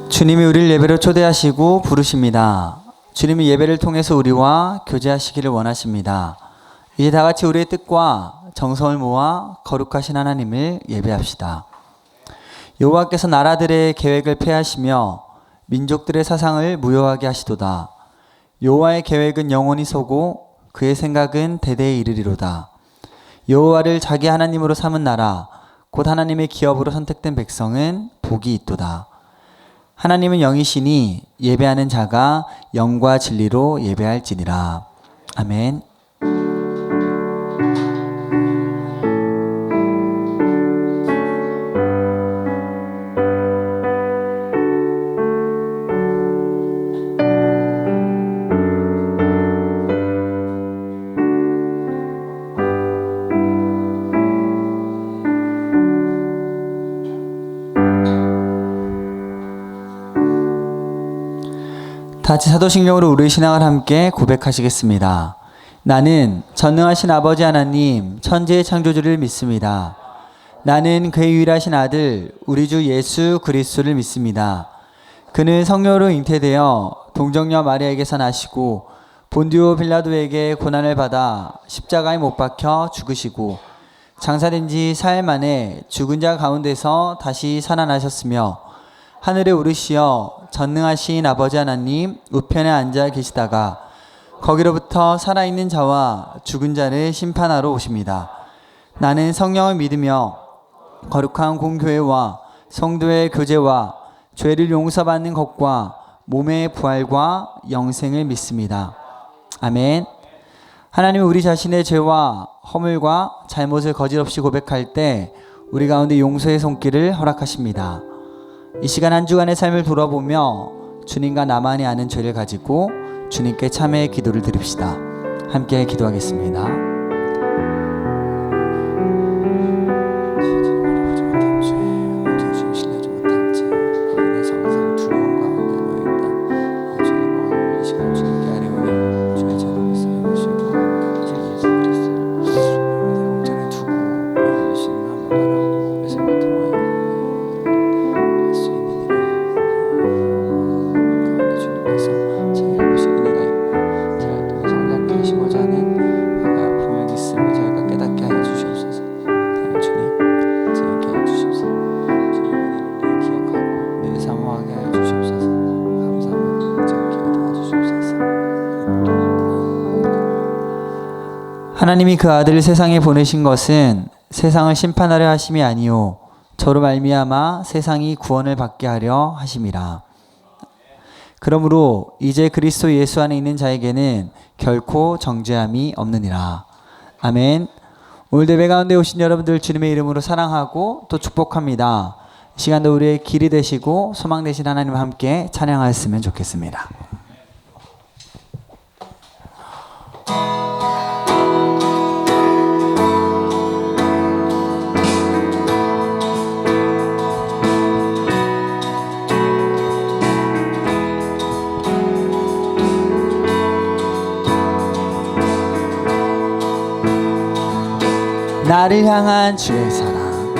주님이 우리를 예배로 초대하시고 부르십니다. 주님이 예배를 통해서 우리와 교제하시기를 원하십니다. 이제 다 같이 우리의 뜻과 정성을 모아 거룩하신 하나님을 예배합시다. 여호와께서 나라들의 계획을 폐하시며 민족들의 사상을 무효하게 하시도다. 여호와의 계획은 영원히 서고 그의 생각은 대대에 이르리로다. 여호와를 자기 하나님으로 삼은 나라 곧 하나님의 기업으로 선택된 백성은 복이 있도다. 하나님은 영이시니 예배하는 자가 영과 진리로 예배할지니라. 아멘. 같이 사도신경으로 우리의 신앙을 함께 고백하시겠습니다. 나는 전능하신 아버지 하나님 천지의 창조주를 믿습니다. 나는 그의 유일하신 아들 우리 주 예수 그리스도를 믿습니다. 그는 성령으로 잉태되어 동정녀 마리아에게서 나시고 본디오 빌라도에게 고난을 받아 십자가에 못 박혀 죽으시고 장사된 지 사흘 만에 죽은 자 가운데서 다시 살아나셨으며 하늘에 오르시어 전능하신 아버지 하나님 우편에 앉아 계시다가 거기로부터 살아있는 자와 죽은 자를 심판하러 오십니다. 나는 성령을 믿으며 거룩한 공교회와 성도의 교제와 죄를 용서받는 것과 몸의 부활과 영생을 믿습니다. 아멘. 하나님은 우리 자신의 죄와 허물과 잘못을 거짓없이 고백할 때 우리 가운데 용서의 손길을 허락하십니다. 이 시간 한 주간의 삶을 돌아보며 주님과 나만이 아는 죄를 가지고 주님께 참회의 기도를 드립시다. 함께 기도하겠습니다. 하나님이 그 아들을 세상에 보내신 것은 세상을 심판하려 하심이 아니요 저로 말미암아 세상이 구원을 받게 하려 하심이라. 그러므로 이제 그리스도 예수 안에 있는 자에게는 결코 정죄함이 없느니라. 아멘. 오늘 예배 가운데 오신 여러분들 주님의 이름으로 사랑하고 또 축복합니다. 이 시간도 우리의 길이 되시고 소망 되신 하나님과 함께 찬양하였으면 좋겠습니다. 나를 향한 주의 사랑,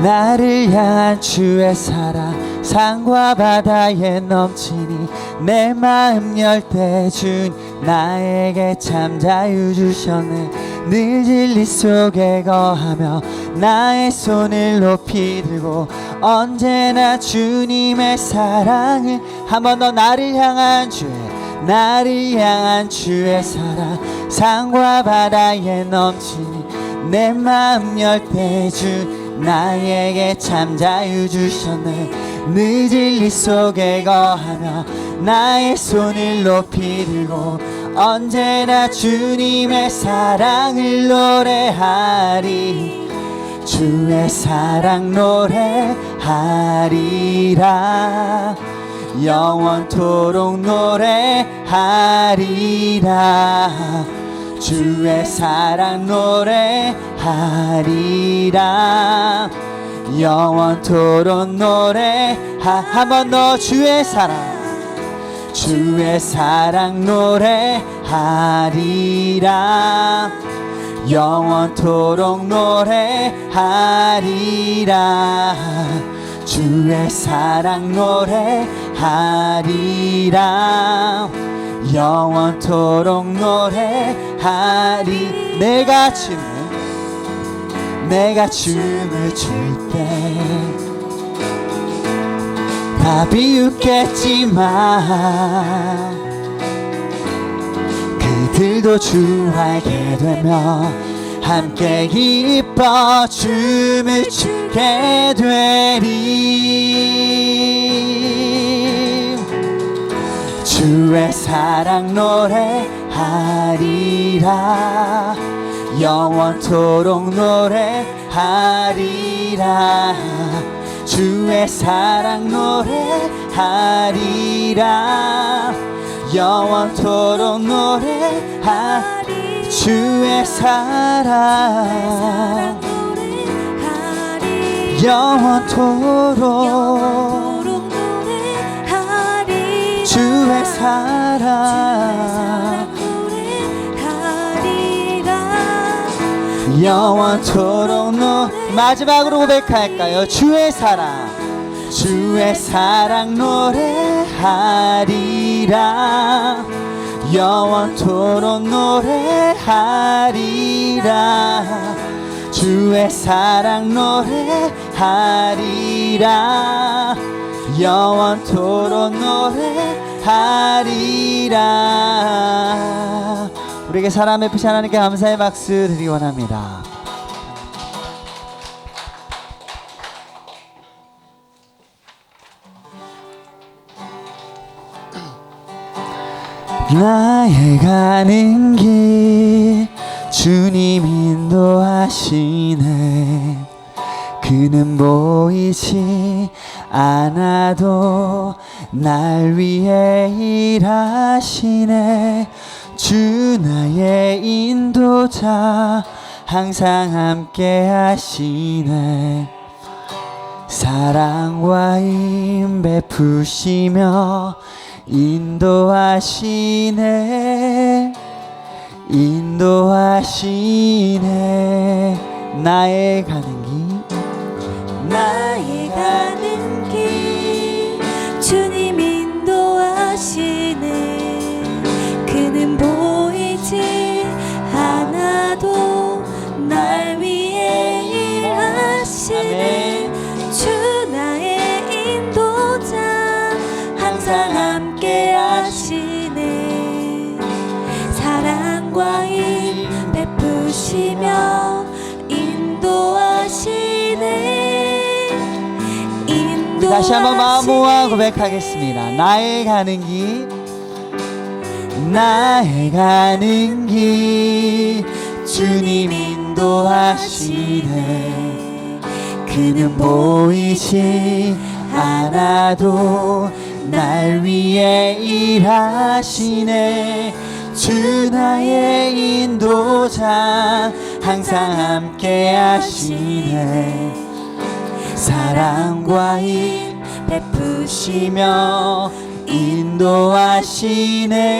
나를 향한 주의 사랑, 산과 바다에 넘치니 내 마음 열 때 준 나에게 참 자유 주셨네. 늘 진리 속에 거하며 나의 손을 높이 들고 언제나 주님의 사랑을 한 번 더 나를 향한 주의 사랑, 산과 바다에 넘치니 내 마음 열 때 준 나에게 참 자유 주셨네. 늘 진리 속에 거하며 나의 손을 높이 들고 언제나 주님의 사랑을 노래하리. 주의 사랑 노래하리라. 영원토록 노래하리라. 주의 사랑 노래하리라. 영원토록 한 번 더 주의 사랑 노래하리라. 영원토록 노래하리라. 주의 사랑 노래하리라. 영원토록 노래하리. 내가 춤을 출 때 다 비웃겠지만 그들도 주 알게 되며 함께 기뻐 춤을 추게 되리. 주의 사랑 노래하리라. 영원토록 노래하리라. 주의 사랑 노래하리라. 영원토록 노래하리. 주의 사랑 영원토록 노래하리. 주의 사랑 영원토록 마지막으로 고백할까요? 주의 사랑 노래하리라. 영원토록 노래하리라. 주의 사랑 노래하리라. 영원토록 노래하리라. 우리에게 사랑 베푸신 하나님께 감사의 박수 드리기 원합니다. 나의 가는 길 주님 인도하시네. 그는 보이지 않아도 날 위해 일하시네. 주 나의 인도자 항상 함께 하시네. 사랑과 힘 베푸시며 인도하시네. 나의 가는 길 주님 인도하시네. 그는 보이지 않아도 날 위해 일하시네. 주 나의 인도자 항상 함께 하시네. 사랑과 힘 베푸시며 인도하시네. 다시 한번 마음 모아 고백하겠습니다. 나의 가는 길 주님 인도하시네. 그는 보이지 않아도 날 위해 일하시네. 주 나의 인도자 항상 함께 하시네. 사랑과 힘 베푸시며 인도하시네.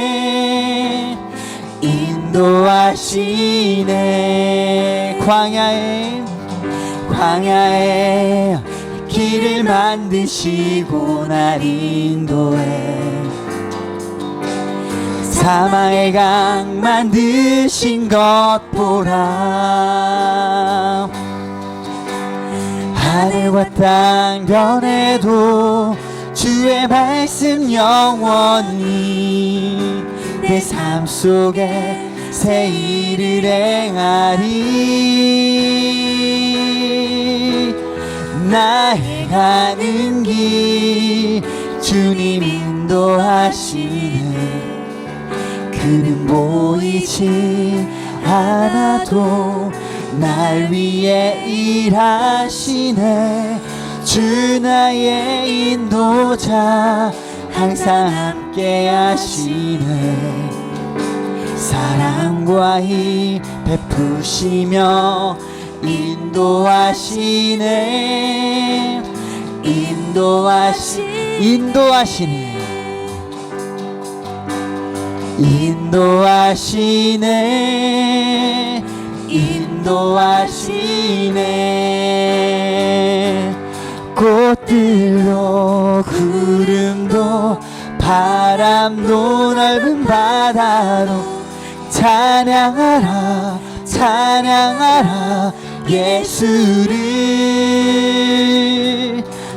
광야에 길을 만드시고 날 인도해. 사망의 강 만드신 것 보라. 하늘과 땅 변해도 주의 말씀 영원히 내 삶 속에 새 일을 행하리. 나의 가는 길 주님 인도하시네. 그는 보이지 않아도 날 위해 일하시네. 주 나의 인도자 항상 함께 하시네. 사랑과 힘 베푸시며 인도하시네. 꽃들도 구름도 바람도 넓은 바다로 찬양하라 찬양하라 예수를.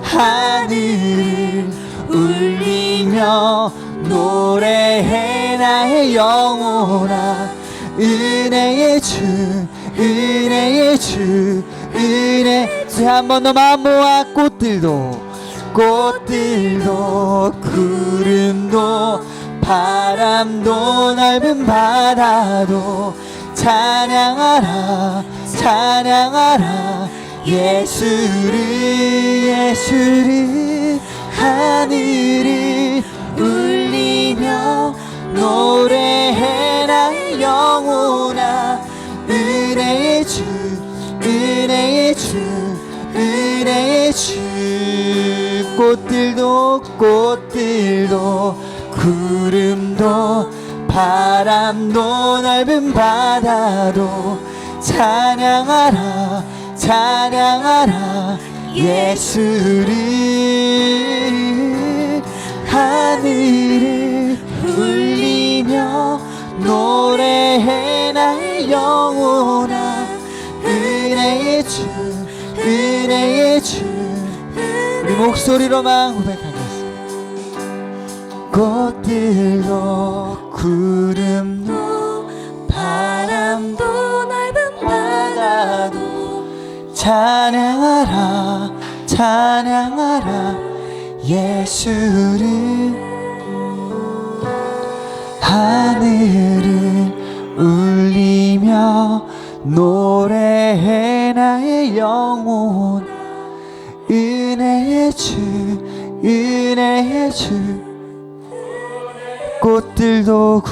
하늘을 울리며 노래해 나의 영혼아. 은혜의 주 은혜의 주 은혜. 한 번 더 마음 모아. 꽃들도 구름도 바람도 넓은 바다도 찬양하라 찬양하라 예수를. 하늘을 울리며 노래해 나의 영혼아. 은혜의 주 은혜의 주 은혜의 주. 꽃들도 구름도 바람도 넓은 바다도 찬양하라 찬양하라 예수를. 하늘을 울리며 노래해 나의 영혼아. 은혜의 주 은혜의 주. 우리 목소리로만 고백하겠습니다. 꽃들도 구름도 바람도 넓은 바다도 찬양하라 찬양하라 예수를. 하늘을 울리며 노래해 나의 영혼. 은혜의 주 은혜의 주. 꽃들도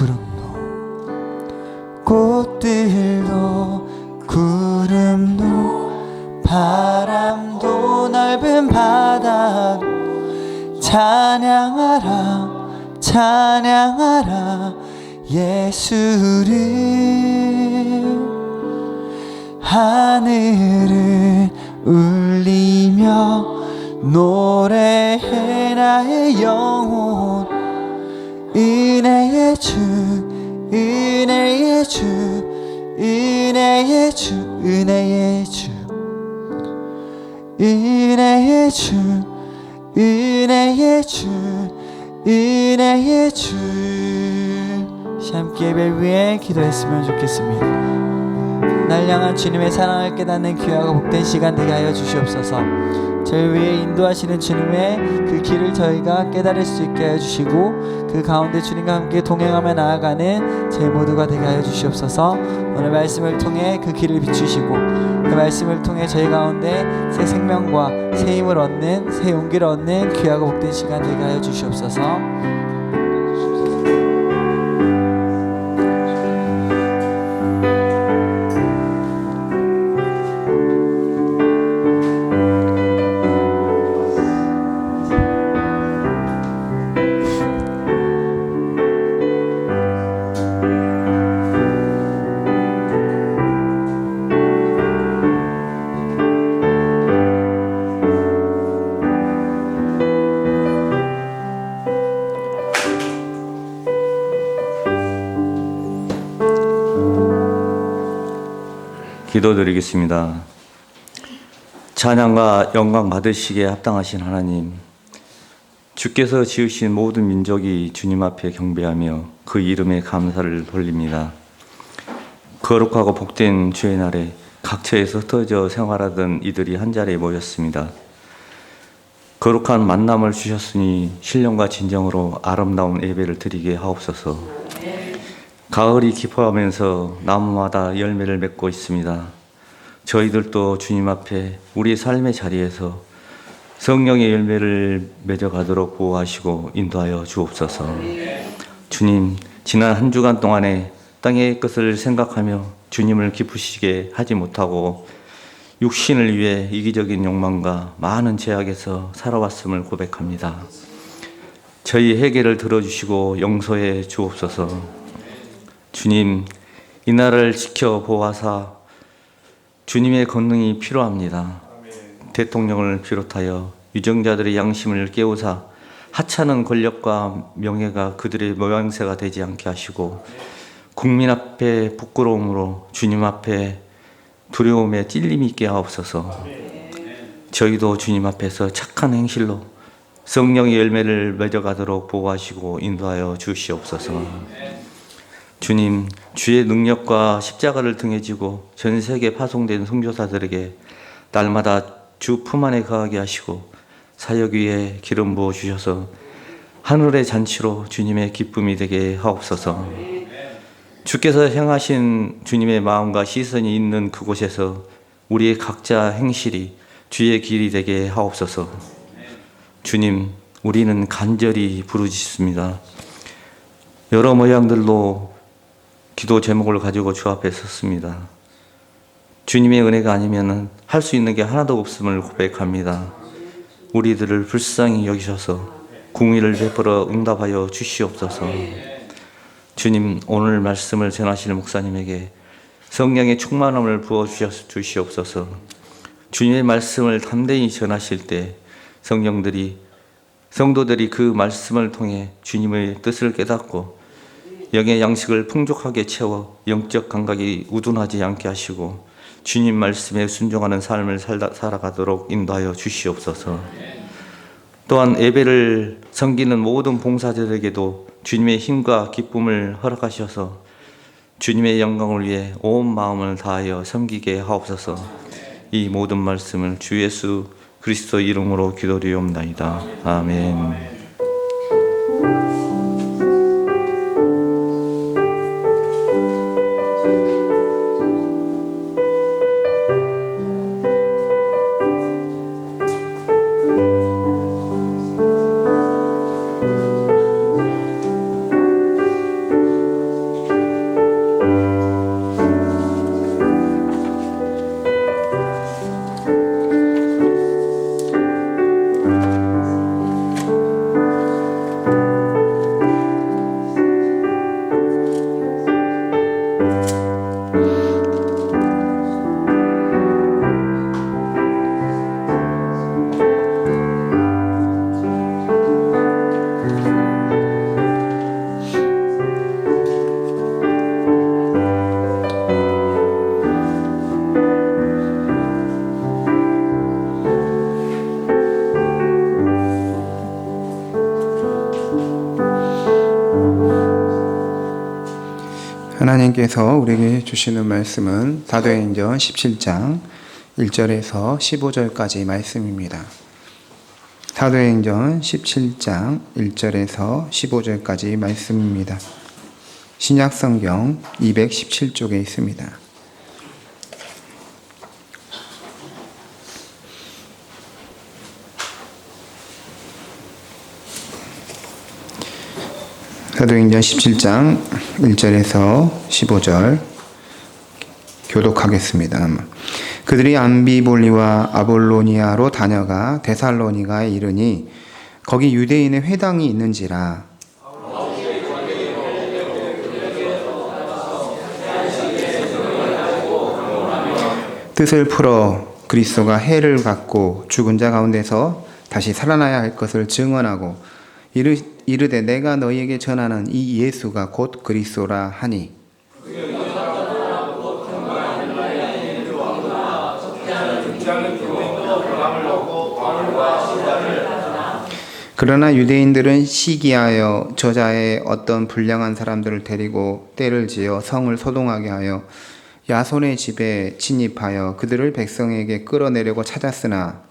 구름도 바람도 넓은 바다도 찬양하라 찬양하라 예수를. 하늘을 울리며 노래해 나의 영혼. 은혜의 주 은혜의 주 은혜의 주 은혜의 주 은혜의 주 은혜의 주 은혜의 주. 함께 예배 위에 기도했으면 좋겠습니다. 날 향한 주님의 사랑을 깨닫는 귀하고 복된 시간 되게 하여 주시옵소서. 저희 위에 인도하시는 주님의 그 길을 저희가 깨달을 수 있게 하여 주시고, 그 가운데 주님과 함께 동행하며 나아가는 저희 모두가 되게 하여 주시옵소서. 오늘 말씀을 통해 그 길을 비추시고, 그 말씀을 통해 저희 가운데 새 생명과 새 힘을 얻는, 새 용기를 얻는 귀하고 복된 시간 되게 하여 주시옵소서. 기도드리겠습니다. 찬양과 영광 받으시기에 합당하신 하나님, 주께서 지으신 모든 민족이 주님 앞에 경배하며 그 이름에 감사를 돌립니다. 거룩하고 복된 주의 날에 각처에서 흩어져 생활하던 이들이 한자리에 모였습니다. 거룩한 만남을 주셨으니 신령과 진정으로 아름다운 예배를 드리게 하옵소서. 가을이 깊어가면서 나무마다 열매를 맺고 있습니다. 저희들도 주님 앞에 우리 삶의 자리에서 성령의 열매를 맺어가도록 보호하시고 인도하여 주옵소서. 주님, 지난 한 주간 동안에 땅의 것을 생각하며 주님을 기쁘시게 하지 못하고 육신을 위해 이기적인 욕망과 많은 제약에서 살아왔음을 고백합니다. 저희 회개를 들어주시고 용서해 주옵소서. 주님, 이 나라를 지켜 보호하사 주님의 권능이 필요합니다. 대통령을 비롯하여 유정자들의 양심을 깨우사 하찮은 권력과 명예가 그들의 모양새가 되지 않게 하시고 국민 앞에 부끄러움으로 주님 앞에 두려움에 찔림이 있게 하옵소서. 저희도 주님 앞에서 착한 행실로 성령의 열매를 맺어가도록 보호하시고 인도하여 주시옵소서. 주님, 주의 능력과 십자가를 등에 지고 전 세계 파송된 선교사들에게 날마다 주 품 안에 거하게 하시고 사역 위에 기름 부어 주셔서 하늘의 잔치로 주님의 기쁨이 되게 하옵소서. 주께서 행하신 주님의 마음과 시선이 있는 그곳에서 우리의 각자 행실이 주의 길이 되게 하옵소서. 주님, 우리는 간절히 부르짖습니다. 여러 모양들로 기도 제목을 가지고 주 앞에 섰습니다. 주님의 은혜가 아니면 할 수 있는 게 하나도 없음을 고백합니다. 우리들을 불쌍히 여기셔서 궁의를 베풀어 응답하여 주시옵소서. 주님, 오늘 말씀을 전하시는 목사님에게 성령의 충만함을 부어 주시옵소서. 주님의 말씀을 담대히 전하실 때 성도들이 그 말씀을 통해 주님의 뜻을 깨닫고 영의 양식을 풍족하게 채워 영적 감각이 우둔하지 않게 하시고 주님 말씀에 순종하는 삶을 살아가도록 인도하여 주시옵소서. 또한 예배를 섬기는 모든 봉사자들에게도 주님의 힘과 기쁨을 허락하셔서 주님의 영광을 위해 온 마음을 다하여 섬기게 하옵소서. 이 모든 말씀을 주 예수 그리스도 이름으로 기도드리옵나이다. 아멘. 하나님께서 우리에게 주시는 말씀은 사도행전 17장 1절에서 15절까지 말씀입니다. 사도행전 17장 1절에서 15절까지 말씀입니다. 신약성경 217쪽에 있습니다. 사도행전 17장 1절에서 15절 교독하겠습니다. 그들이 암비볼리와 아볼로니아로 다녀가 데살로니가에 이르니 거기 유대인의 회당이 있는지라. 뜻을 풀어 그리스도가 해를 받고 죽은 자 가운데서 다시 살아나야 할 것을 증언하고 이르되 내가 너희에게 전하는 이 예수가 곧 그리스도라 하니 그러나 유대인들은 시기하여 저자의 어떤 불량한 사람들을 데리고 때를 지어 성을 소동하게 하여 야손의 집에 침입하여 그들을 백성에게 끌어내려고 찾았으나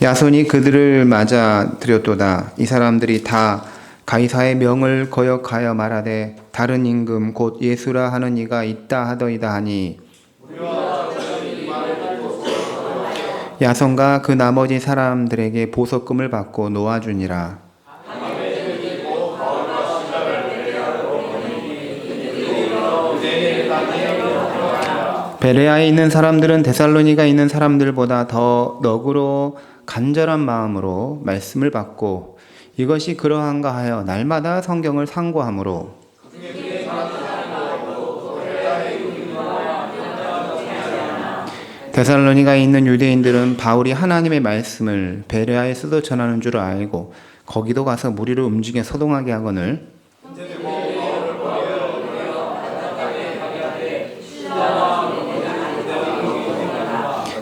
야손이 그들을 맞아 들였도다. 이 사람들이 다 가이사의 명을 거역하여 말하되 다른 임금 곧 예수라 하는 이가 있다 하더이다 하니 야손과 그 나머지 사람들에게 보석금을 받고 놓아주니라. 베레아에 있는 사람들은 데살로니가 있는 사람들보다 더 너그러 간절한 마음으로 말씀을 받고 이것이 그러한가 하여 날마다 성경을 상고함으로 데살로니가에 있는 유대인들은 바울이 하나님의 말씀을 베레아에서도 전하는 줄 알고 거기도 가서 무리를 움직여 소동하게 하거늘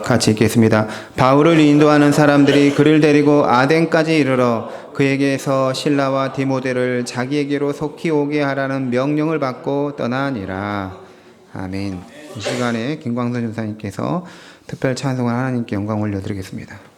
같이 읽겠습니다. 바울을 인도하는 사람들이 그를 데리고 아덴까지 이르러 그에게서 실라와 디모데를 자기에게로 속히 오게 하라는 명령을 받고 떠나니라. 아멘. 이 시간에 김광선 전사님께서 특별 찬송을 하나님께 영광 올려드리겠습니다.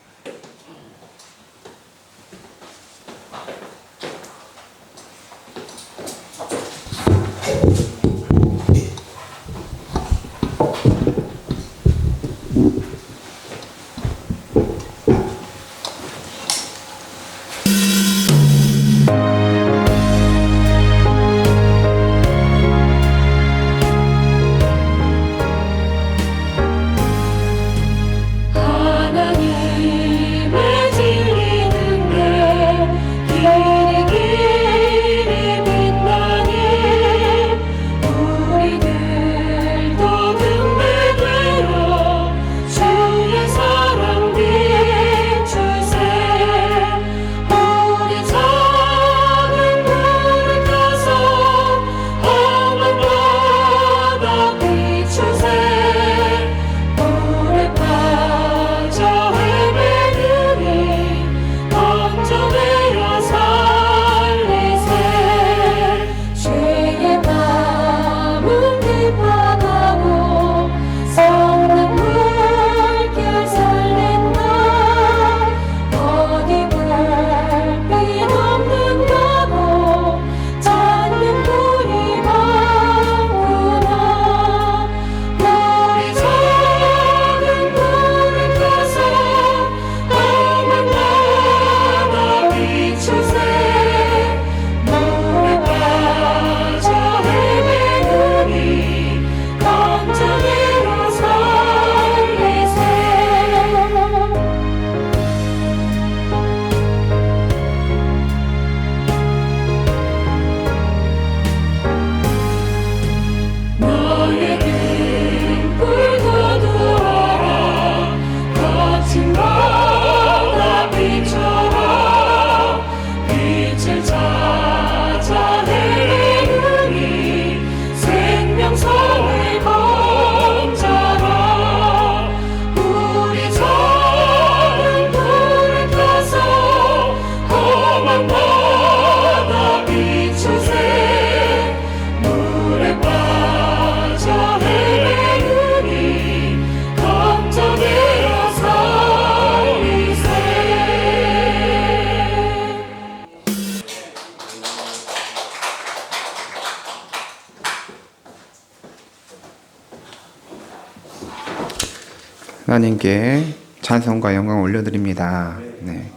하나님께 찬송과 영광을 올려드립니다. 네.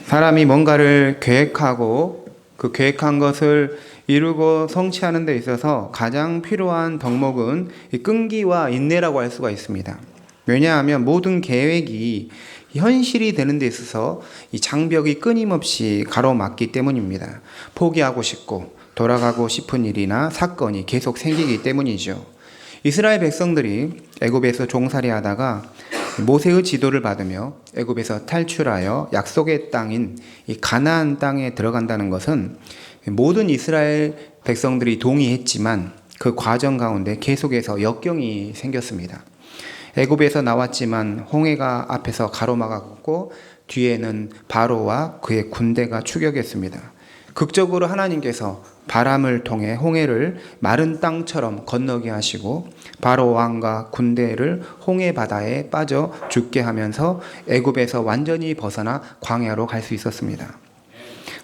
사람이 뭔가를 계획하고 그 계획한 것을 이루고 성취하는 데 있어서 가장 필요한 덕목은 이 끈기와 인내라고 할 수가 있습니다. 왜냐하면 모든 계획이 현실이 되는 데 있어서 이 장벽이 끊임없이 가로막기 때문입니다. 포기하고 싶고 돌아가고 싶은 일이나 사건이 계속 생기기 때문이죠. 이스라엘 백성들이 애굽에서 종살이하다가 모세의 지도를 받으며 애굽에서 탈출하여 약속의 땅인 이 가나안 땅에 들어간다는 것은 모든 이스라엘 백성들이 동의했지만 그 과정 가운데 계속해서 역경이 생겼습니다. 애굽에서 나왔지만 홍해가 앞에서 가로막았고 뒤에는 바로와 그의 군대가 추격했습니다. 극적으로 하나님께서 바람을 통해 홍해를 마른 땅처럼 건너게 하시고 바로 왕과 군대를 홍해 바다에 빠져 죽게 하면서 애굽에서 완전히 벗어나 광야로 갈 수 있었습니다.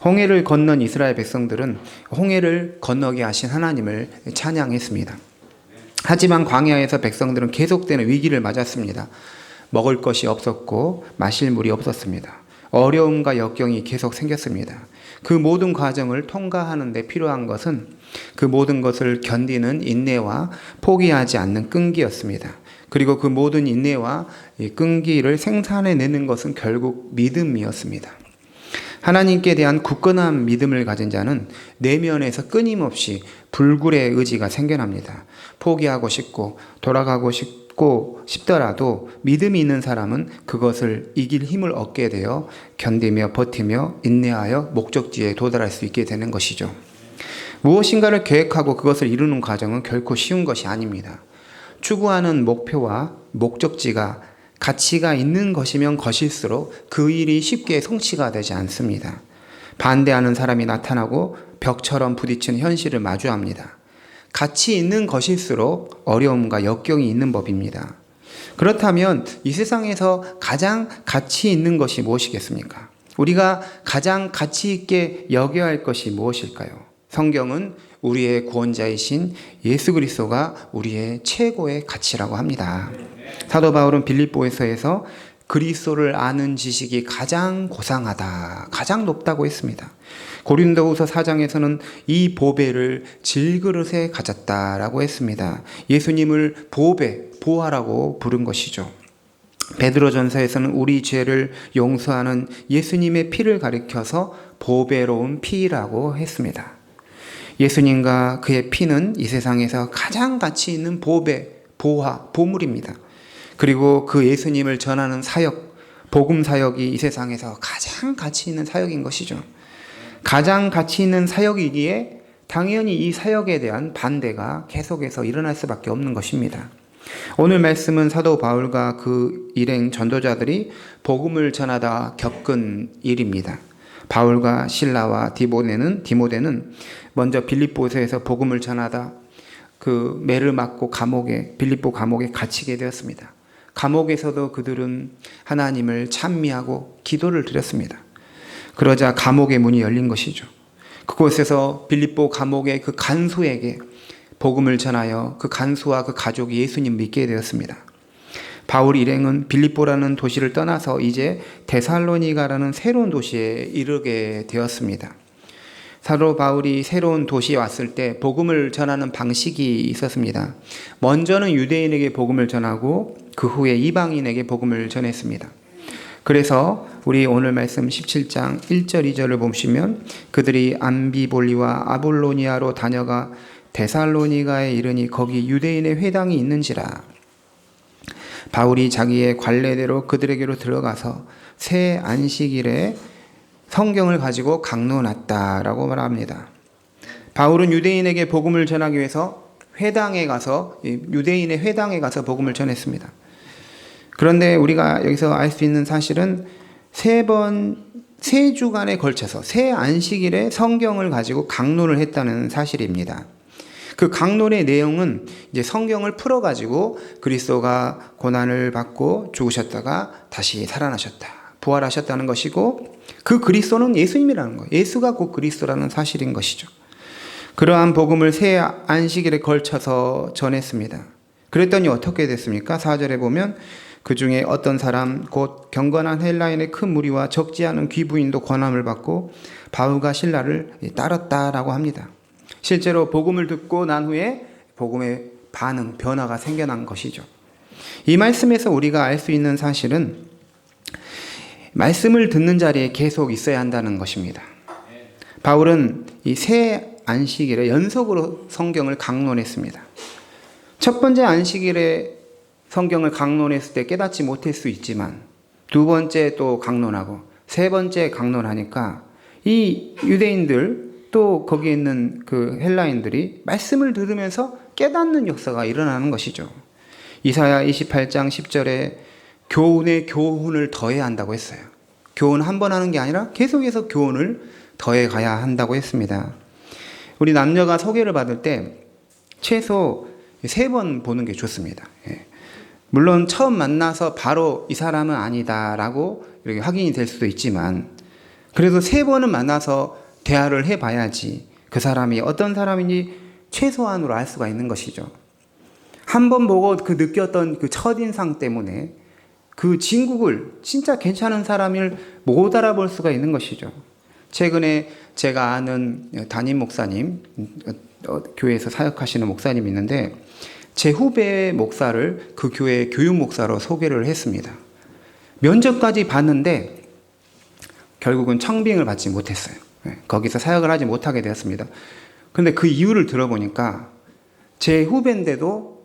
홍해를 건넌 이스라엘 백성들은 홍해를 건너게 하신 하나님을 찬양했습니다. 하지만 광야에서 백성들은 계속되는 위기를 맞았습니다. 먹을 것이 없었고 마실 물이 없었습니다. 어려움과 역경이 계속 생겼습니다. 그 모든 과정을 통과하는 데 필요한 것은 그 모든 것을 견디는 인내와 포기하지 않는 끈기였습니다. 그리고 그 모든 인내와 이 끈기를 생산해내는 것은 결국 믿음이었습니다. 하나님께 대한 굳건한 믿음을 가진 자는 내면에서 끊임없이 불굴의 의지가 생겨납니다. 포기하고 싶고 돌아가고 싶더라도 믿음이 있는 사람은 그것을 이길 힘을 얻게 되어 견디며 버티며 인내하여 목적지에 도달할 수 있게 되는 것이죠. 무엇인가를 계획하고 그것을 이루는 과정은 결코 쉬운 것이 아닙니다. 추구하는 목표와 목적지가 가치가 있는 것이면 것일수록 그 일이 쉽게 성취가 되지 않습니다. 반대하는 사람이 나타나고 벽처럼 부딪히는 현실을 마주합니다. 가치 있는 것일수록 어려움과 역경이 있는 법입니다. 그렇다면 이 세상에서 가장 가치 있는 것이 무엇이겠습니까? 우리가 가장 가치 있게 여겨야 할 것이 무엇일까요? 성경은 우리의 구원자이신 예수 그리스도가 우리의 최고의 가치라고 합니다. 사도 바울은 빌립보에서에서 그리스도를 아는 지식이 가장 고상하다, 가장 높다고 했습니다. 고린도후서 4장에서는 이 보배를 질그릇에 가졌다라고 했습니다. 예수님을 보아라고 부른 것이죠. 베드로전서에서는 우리 죄를 용서하는 예수님의 피를 가리켜서 보배로운 피라고 했습니다. 예수님과 그의 피는 이 세상에서 가장 가치 있는 보물입니다. 그리고 그 예수님을 전하는 사역, 복음 사역이 이 세상에서 가장 가치 있는 사역인 것이죠. 가장 가치 있는 사역이기에 당연히 이 사역에 대한 반대가 계속해서 일어날 수밖에 없는 것입니다. 오늘 말씀은 사도 바울과 그 일행 전도자들이 복음을 전하다 겪은 일입니다. 바울과 실라와 디모데는 먼저 빌립보에서 복음을 전하다 그 매를 맞고 빌립보 감옥에 갇히게 되었습니다. 감옥에서도 그들은 하나님을 찬미하고 기도를 드렸습니다. 그러자 감옥의 문이 열린 것이죠. 그곳에서 빌립보 감옥의 그 간수에게 복음을 전하여 그 간수와 그 가족이 예수님 믿게 되었습니다. 바울 일행은 빌립보라는 도시를 떠나서 이제 데살로니가라는 새로운 도시에 이르게 되었습니다. 사도 바울이 새로운 도시에 왔을 때 복음을 전하는 방식이 있었습니다. 먼저는 유대인에게 복음을 전하고 그 후에 이방인에게 복음을 전했습니다. 그래서 우리 오늘 말씀 17장 1절 2절을 보시면 그들이 암비볼리와 아볼로니아로 다녀가 데살로니가에 이르니 거기 유대인의 회당이 있는지라. 바울이 자기의 관례대로 그들에게로 들어가서 새 안식일에 성경을 가지고 강론했다라고 말합니다. 바울은 유대인에게 복음을 전하기 위해서 유대인의 회당에 가서 복음을 전했습니다. 그런데 우리가 여기서 알 수 있는 사실은 세 주간에 걸쳐서 새 안식일에 성경을 가지고 강론을 했다는 사실입니다. 그 강론의 내용은 이제 성경을 풀어가지고 그리스도가 고난을 받고 죽으셨다가 다시 살아나셨다, 부활하셨다는 것이고 그 그리스도는 예수님이라는 거예요. 예수가 곧 그리스도라는 사실인 것이죠. 그러한 복음을 새 안식일에 걸쳐서 전했습니다. 그랬더니 어떻게 됐습니까? 4절에 보면 그 중에 어떤 사람 곧 경건한 헬라인의 큰 무리와 적지 않은 귀부인도 권함을 받고 바울과 실라를 따랐다라고 합니다. 실제로 복음을 듣고 난 후에 복음의 변화가 생겨난 것이죠. 이 말씀에서 우리가 알 수 있는 사실은 말씀을 듣는 자리에 계속 있어야 한다는 것입니다. 바울은 이 새 안식일에 연속으로 성경을 강론했습니다. 첫 번째 안식일에 성경을 강론했을 때 깨닫지 못할 수 있지만 두 번째 또 강론하고 세 번째 강론하니까 이 유대인들 또 거기에 있는 그 헬라인들이 말씀을 들으면서 깨닫는 역사가 일어나는 것이죠. 이사야 28장 10절에 교훈에 교훈을 더해야 한다고 했어요. 교훈 한 번 하는 게 아니라 계속해서 교훈을 더해 가야 한다고 했습니다. 우리 남녀가 소개를 받을 때 최소 3번 보는 게 좋습니다. 물론 처음 만나서 바로 이 사람은 아니다라고 이렇게 확인이 될 수도 있지만 그래도 3번은 만나서 대화를 해봐야지 그 사람이 어떤 사람인지 최소한으로 알 수가 있는 것이죠. 한 번 보고 그 느꼈던 그 첫인상 때문에 그 진국을 진짜 괜찮은 사람을 못 알아볼 수가 있는 것이죠. 최근에 제가 아는 담임 목사님, 교회에서 사역하시는 목사님이 있는데 제 후배 목사를 그 교회의 교육 목사로 소개를 했습니다. 면접까지 봤는데 결국은 청빙을 받지 못했어요. 거기서 사역을 하지 못하게 되었습니다. 그런데 그 이유를 들어보니까 제 후배인데도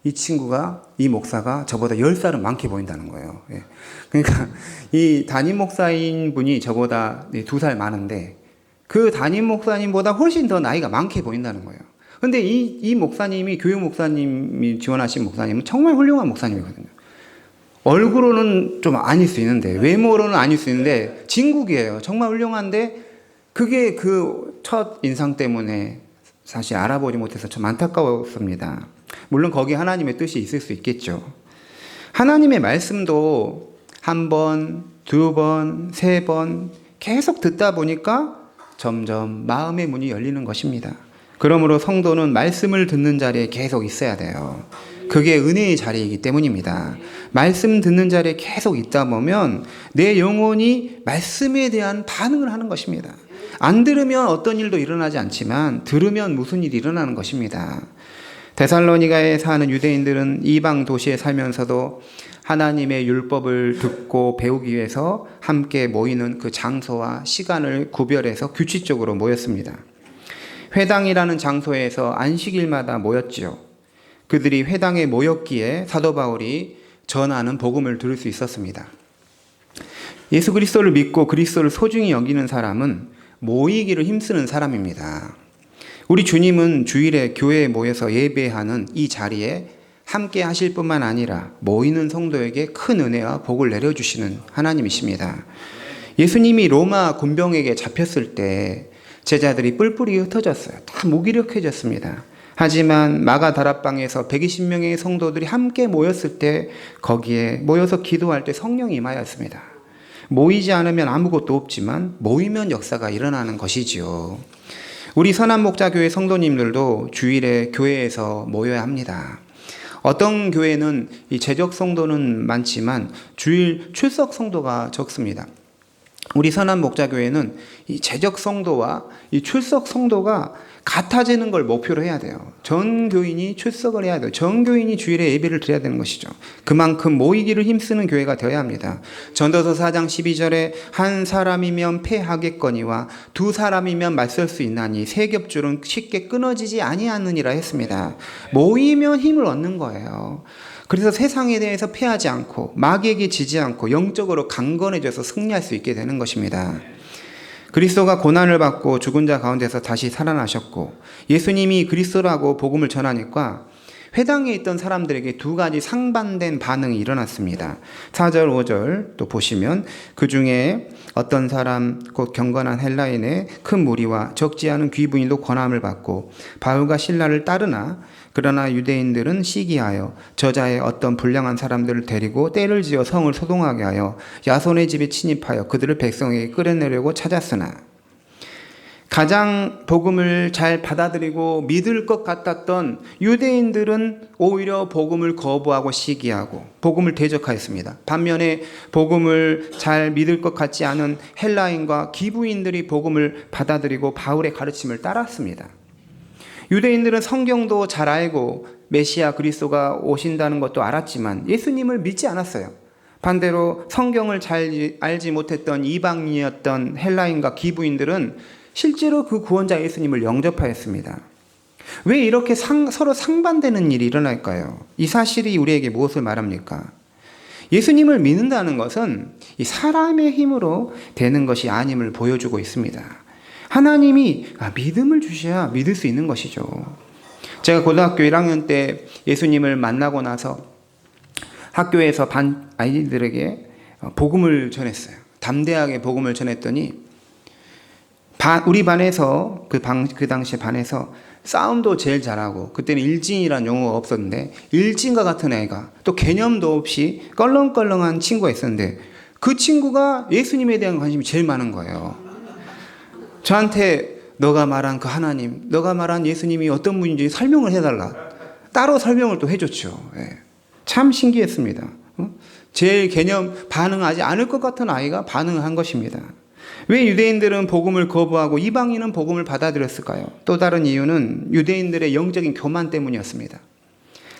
이 친구가, 이 목사가 저보다 10살은 많게 보인다는 거예요. 그러니까 이 담임 목사인 분이 저보다 2살 많은데 그 담임 목사님보다 훨씬 더 나이가 많게 보인다는 거예요. 근데 이 목사님이, 교육 목사님이 지원하신 목사님은 정말 훌륭한 목사님이거든요. 얼굴로는 좀 아닐 수 있는데, 외모로는 아닐 수 있는데, 진국이에요. 정말 훌륭한데, 그게 그 첫 인상 때문에 사실 알아보지 못해서 좀 안타까웠습니다. 물론 거기 하나님의 뜻이 있을 수 있겠죠. 하나님의 말씀도 한 번, 두 번, 세 번 계속 듣다 보니까 점점 마음의 문이 열리는 것입니다. 그러므로 성도는 말씀을 듣는 자리에 계속 있어야 돼요. 그게 은혜의 자리이기 때문입니다. 말씀 듣는 자리에 계속 있다 보면 내 영혼이 말씀에 대한 반응을 하는 것입니다. 안 들으면 어떤 일도 일어나지 않지만 들으면 무슨 일이 일어나는 것입니다. 데살로니가에 사는 유대인들은 이방 도시에 살면서도 하나님의 율법을 듣고 배우기 위해서 함께 모이는 그 장소와 시간을 구별해서 규칙적으로 모였습니다. 회당이라는 장소에서 안식일마다 모였지요. 그들이 회당에 모였기에 사도 바울이 전하는 복음을 들을 수 있었습니다. 예수 그리스도를 믿고 그리스도를 소중히 여기는 사람은 모이기를 힘쓰는 사람입니다. 우리 주님은 주일에 교회에 모여서 예배하는 이 자리에 함께 하실 뿐만 아니라 모이는 성도에게 큰 은혜와 복을 내려주시는 하나님이십니다. 예수님이 로마 군병에게 잡혔을 때 제자들이 뿔뿔이 흩어졌어요. 다 무기력해졌습니다. 하지만 마가 다락방에서 120명의 성도들이 함께 모였을 때 거기에 모여서 기도할 때 성령이 임하였습니다. 모이지 않으면 아무것도 없지만 모이면 역사가 일어나는 것이지요. 우리 선한목자교회 성도님들도 주일에 교회에서 모여야 합니다. 어떤 교회는 이 재적 성도는 많지만 주일 출석 성도가 적습니다. 우리 선한목자교회는 이 재적 성도와 이 출석 성도가 같아지는 걸 목표로 해야 돼요. 전 교인이 출석을 해야 돼요. 전 교인이 주일에 예배를 드려야 되는 것이죠. 그만큼 모이기를 힘쓰는 교회가 되어야 합니다. 전도서 4장 12절에 한 사람이면 패하겠거니와 두 사람이면 맞설 수 있나니 세 겹줄은 쉽게 끊어지지 아니하느니라 했습니다. 모이면 힘을 얻는 거예요. 그래서 세상에 대해서 패하지 않고 마귀에게 지지 않고 영적으로 강건해져서 승리할 수 있게 되는 것입니다. 그리스도가 고난을 받고 죽은 자 가운데서 다시 살아나셨고 예수님이 그리스도라고 복음을 전하니까 회당에 있던 사람들에게 두 가지 상반된 반응이 일어났습니다. 4절 5절 또 보시면 그 중에 어떤 사람 곧 경건한 헬라인의 큰 무리와 적지 않은 귀부인도 권함을 받고 바울과 실라를 따르나 그러나 유대인들은 시기하여 저자의 어떤 불량한 사람들을 데리고 떼를 지어 성을 소동하게 하여 야손의 집에 침입하여 그들을 백성에게 끌어내려고 찾았으나 가장 복음을 잘 받아들이고 믿을 것 같았던 유대인들은 오히려 복음을 거부하고 시기하고 복음을 대적하였습니다. 반면에 복음을 잘 믿을 것 같지 않은 헬라인과 기부인들이 복음을 받아들이고 바울의 가르침을 따랐습니다. 유대인들은 성경도 잘 알고 메시아 그리스도가 오신다는 것도 알았지만 예수님을 믿지 않았어요. 반대로 성경을 잘 알지 못했던 이방인이었던 헬라인과 기부인들은 실제로 그 구원자 예수님을 영접하였습니다. 왜 이렇게 서로 상반되는 일이 일어날까요? 이 사실이 우리에게 무엇을 말합니까? 예수님을 믿는다는 것은 이 사람의 힘으로 되는 것이 아님을 보여주고 있습니다. 하나님이 믿음을 주셔야 믿을 수 있는 것이죠. 제가 고등학교 1학년 때 예수님을 만나고 나서 학교에서 반 아이들에게 복음을 전했어요. 담대하게 복음을 전했더니 우리 반에서 그 당시 반에서 싸움도 제일 잘하고 그때는 일진이라는 용어가 없었는데 일진과 같은 애가 또 개념도 없이 껄렁껄렁한 친구가 있었는데 그 친구가 예수님에 대한 관심이 제일 많은 거예요. 저한테 너가 말한 그 하나님, 너가 말한 예수님이 어떤 분인지 설명을 해달라. 따로 설명을 또 해줬죠. 참 신기했습니다. 제일 반응하지 않을 것 같은 아이가 반응을 한 것입니다. 왜 유대인들은 복음을 거부하고 이방인은 복음을 받아들였을까요? 또 다른 이유는 유대인들의 영적인 교만 때문이었습니다.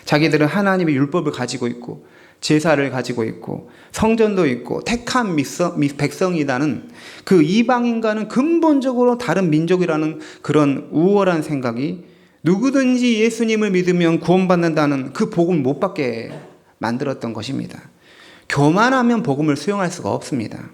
자기들은 하나님의 율법을 가지고 있고 제사를 가지고 있고 성전도 있고 택한 백성이라는 그 이방인과는 근본적으로 다른 민족이라는 그런 우월한 생각이 누구든지 예수님을 믿으면 구원받는다는 그 복음을 못 받게 만들었던 것입니다. 교만하면 복음을 수용할 수가 없습니다.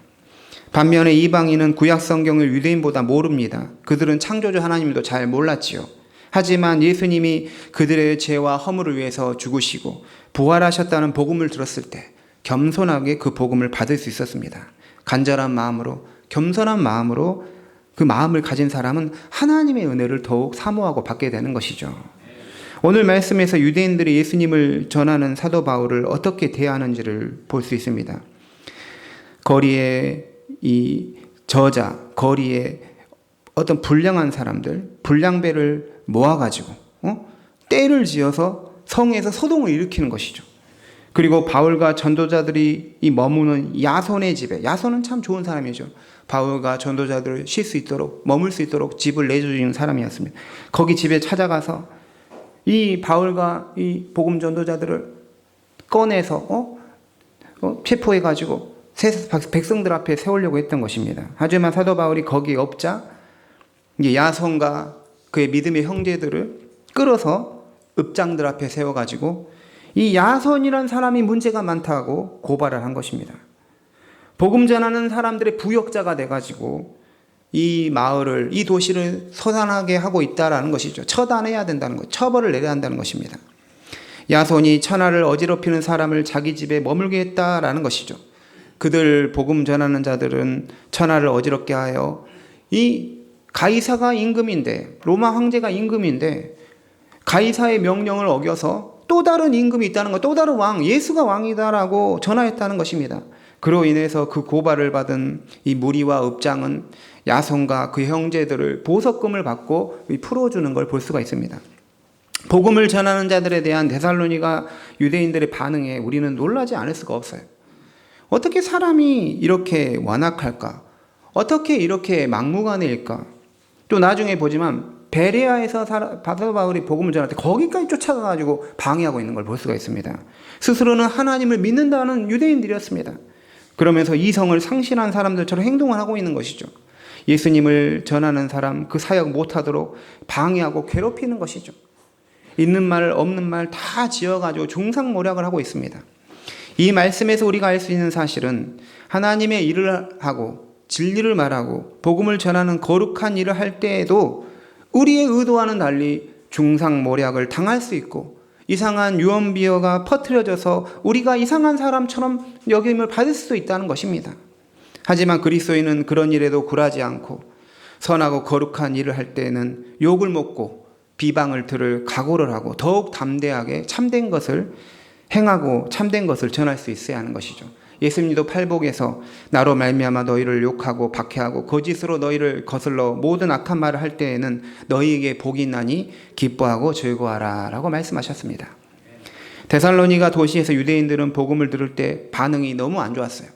반면에 이방인은 구약 성경을 유대인보다 모릅니다. 그들은 창조주 하나님도 잘 몰랐지요. 하지만 예수님이 그들의 죄와 허물을 위해서 죽으시고 부활하셨다는 복음을 들었을 때 겸손하게 그 복음을 받을 수 있었습니다. 간절한 마음으로, 겸손한 마음으로 그 마음을 가진 사람은 하나님의 은혜를 더욱 사모하고 받게 되는 것이죠. 오늘 말씀에서 유대인들이 예수님을 전하는 사도 바울을 어떻게 대하는지를 볼 수 있습니다. 거리에 이 저자, 거리에 어떤 불량한 사람들, 불량배를 모아가지고 떼를 지어서 성에서 소동을 일으키는 것이죠. 그리고 바울과 전도자들이 이 머무는 야손의 집에, 야손은 참 좋은 사람이죠. 바울과 전도자들을 쉴 수 있도록, 머물 수 있도록 집을 내주는 사람이었습니다. 거기 집에 찾아가서 이 바울과 이 복음 전도자들을 꺼내서 체포해가지고 백성들 앞에 세우려고 했던 것입니다. 하지만 사도 바울이 거기에 없자 야손과 그의 믿음의 형제들을 끌어서 읍장들 앞에 세워가지고 이 야손이란 사람이 문제가 많다고 고발을 한 것입니다. 복음 전하는 사람들의 부역자가 돼가지고 이 마을을, 이 도시를 소산하게 하고 있다라는 것이죠. 처단해야 된다는 것, 처벌을 내려야 한다는 것입니다. 야손이 천하를 어지럽히는 사람을 자기 집에 머물게 했다라는 것이죠. 그들 복음 전하는 자들은 천하를 어지럽게 하여 이 가이사가 임금인데, 로마 황제가 임금인데 가이사의 명령을 어겨서 또 다른 임금이 있다는 것, 또 다른 왕, 예수가 왕이다라고 전하였다는 것입니다. 그로 인해서 그 고발을 받은 이 무리와 읍장은 야손과 그 형제들을 보석금을 받고 풀어주는 걸 볼 수가 있습니다. 복음을 전하는 자들에 대한 데살로니가 유대인들의 반응에 우리는 놀라지 않을 수가 없어요. 어떻게 사람이 이렇게 완악할까? 어떻게 이렇게 막무가내일까? 또 나중에 보지만 베레아에서 사도 바울이 복음을 전할 때 거기까지 쫓아가가지고 방해하고 있는 걸 볼 수가 있습니다. 스스로는 하나님을 믿는다는 유대인들이었습니다. 그러면서 이성을 상실한 사람들처럼 행동을 하고 있는 것이죠. 예수님을 전하는 사람, 그 사역 못하도록 방해하고 괴롭히는 것이죠. 있는 말 없는 말 다 지어가지고 중상모략을 하고 있습니다. 이 말씀에서 우리가 알 수 있는 사실은 하나님의 일을 하고 진리를 말하고 복음을 전하는 거룩한 일을 할 때에도 우리의 의도와는 달리 중상모략을 당할 수 있고 이상한 유언비어가 퍼뜨려져서 우리가 이상한 사람처럼 여김을 받을 수도 있다는 것입니다. 하지만 그리스도인은 그런 일에도 굴하지 않고 선하고 거룩한 일을 할 때는 욕을 먹고 비방을 들을 각오를 하고 더욱 담대하게 참된 것을 행하고 참된 것을 전할 수 있어야 하는 것이죠. 예수님도 팔복에서 나로 말미암아 너희를 욕하고 박해하고 거짓으로 너희를 거슬러 모든 악한 말을 할 때에는 너희에게 복이 있나니 기뻐하고 즐거워하라 라고 말씀하셨습니다. 데살로니가 도시에서 유대인들은 복음을 들을 때 반응이 너무 안 좋았어요.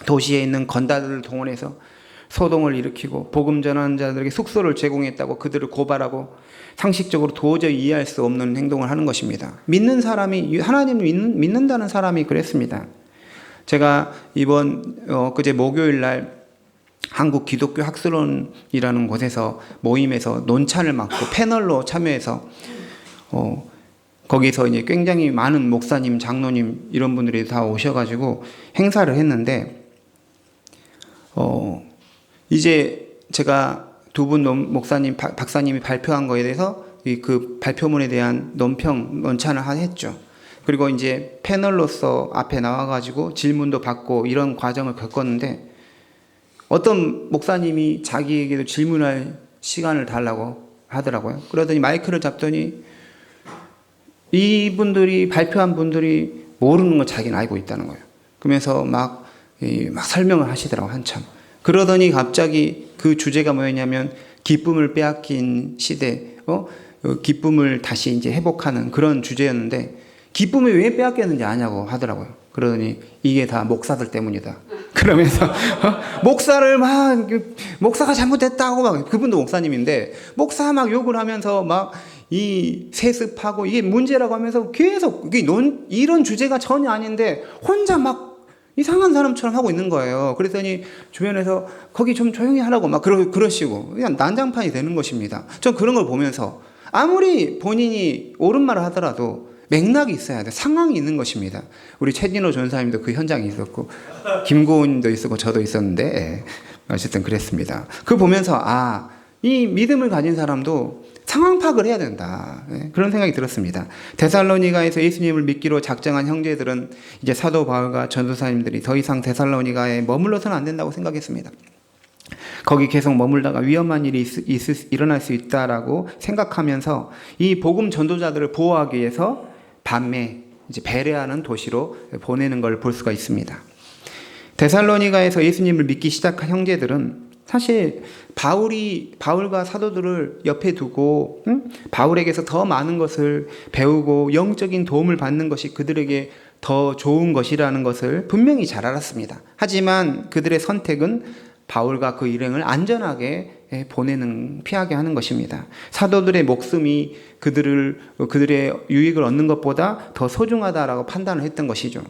도시에 있는 건달들을 동원해서 소동을 일으키고 복음 전하는 자들에게 숙소를 제공했다고 그들을 고발하고 상식적으로 도저히 이해할 수 없는 행동을 하는 것입니다. 믿는 사람이, 하나님을 믿는다는 사람이 그랬습니다. 제가 이번 그제 목요일 날 한국 기독교 학술원이라는 곳에서 모임에서 논찬을 맡고 패널로 참여해서 거기서 이제 굉장히 많은 목사님, 장로님 이런 분들이 다 오셔가지고 행사를 했는데 이제 제가 두 분 목사님, 박사님이 발표한 거에 대해서 그 발표문에 대한 논찬을 했죠. 그리고 이제 패널로서 앞에 나와가지고 질문도 받고 이런 과정을 겪었는데 어떤 목사님이 자기에게도 질문할 시간을 달라고 하더라고요. 그러더니 마이크를 잡더니 이분들이 발표한 분들이 모르는 걸 자기는 알고 있다는 거예요. 그러면서 막 설명을 하시더라고요. 한참. 그러더니 갑자기 그 주제가 뭐였냐면 기쁨을 빼앗긴 시대, 기쁨을 다시 이제 회복하는 그런 주제였는데 기쁨이 왜 빼앗겼는지 아냐고 하더라고요. 그러더니 이게 다 목사들 때문이다. 그러면서 목사가 잘못했다고 막 그분도 목사님인데 목사 막 욕을 하면서 막 이 세습하고 이게 문제라고 하면서 계속 이런 주제가 전혀 아닌데 혼자 막 이상한 사람처럼 하고 있는 거예요. 그랬더니 주변에서 거기 좀 조용히 하라고 막 그러시고 그냥 난장판이 되는 것입니다. 전 그런 걸 보면서 아무리 본인이 옳은 말을 하더라도 맥락이 있어야 돼. 상황이 있는 것입니다. 우리 최진호 전사님도 그 현장에 있었고 김고은도 있었고 저도 있었는데 어쨌든 그랬습니다. 그거 보면서 이 믿음을 가진 사람도 상황 파악을 해야 된다. 그런 생각이 들었습니다. 데살로니가에서 예수님을 믿기로 작정한 형제들은 이제 사도 바울과 전도사님들이 더 이상 데살로니가에 머물러서는 안 된다고 생각했습니다. 거기 계속 머물다가 위험한 일이 일어날 수 있다라고 생각하면서 이 복음 전도자들을 보호하기 위해서 밤에 이제 베레아는 도시로 보내는 걸 볼 수가 있습니다. 데살로니가에서 예수님을 믿기 시작한 형제들은 사실 바울과 사도들을 옆에 두고 바울에게서 더 많은 것을 배우고 영적인 도움을 받는 것이 그들에게 더 좋은 것이라는 것을 분명히 잘 알았습니다. 하지만 그들의 선택은 바울과 그 일행을 안전하게 피하게 하는 것입니다. 사도들의 목숨이 그들의 유익을 얻는 것보다 더 소중하다라고 판단을 했던 것이죠.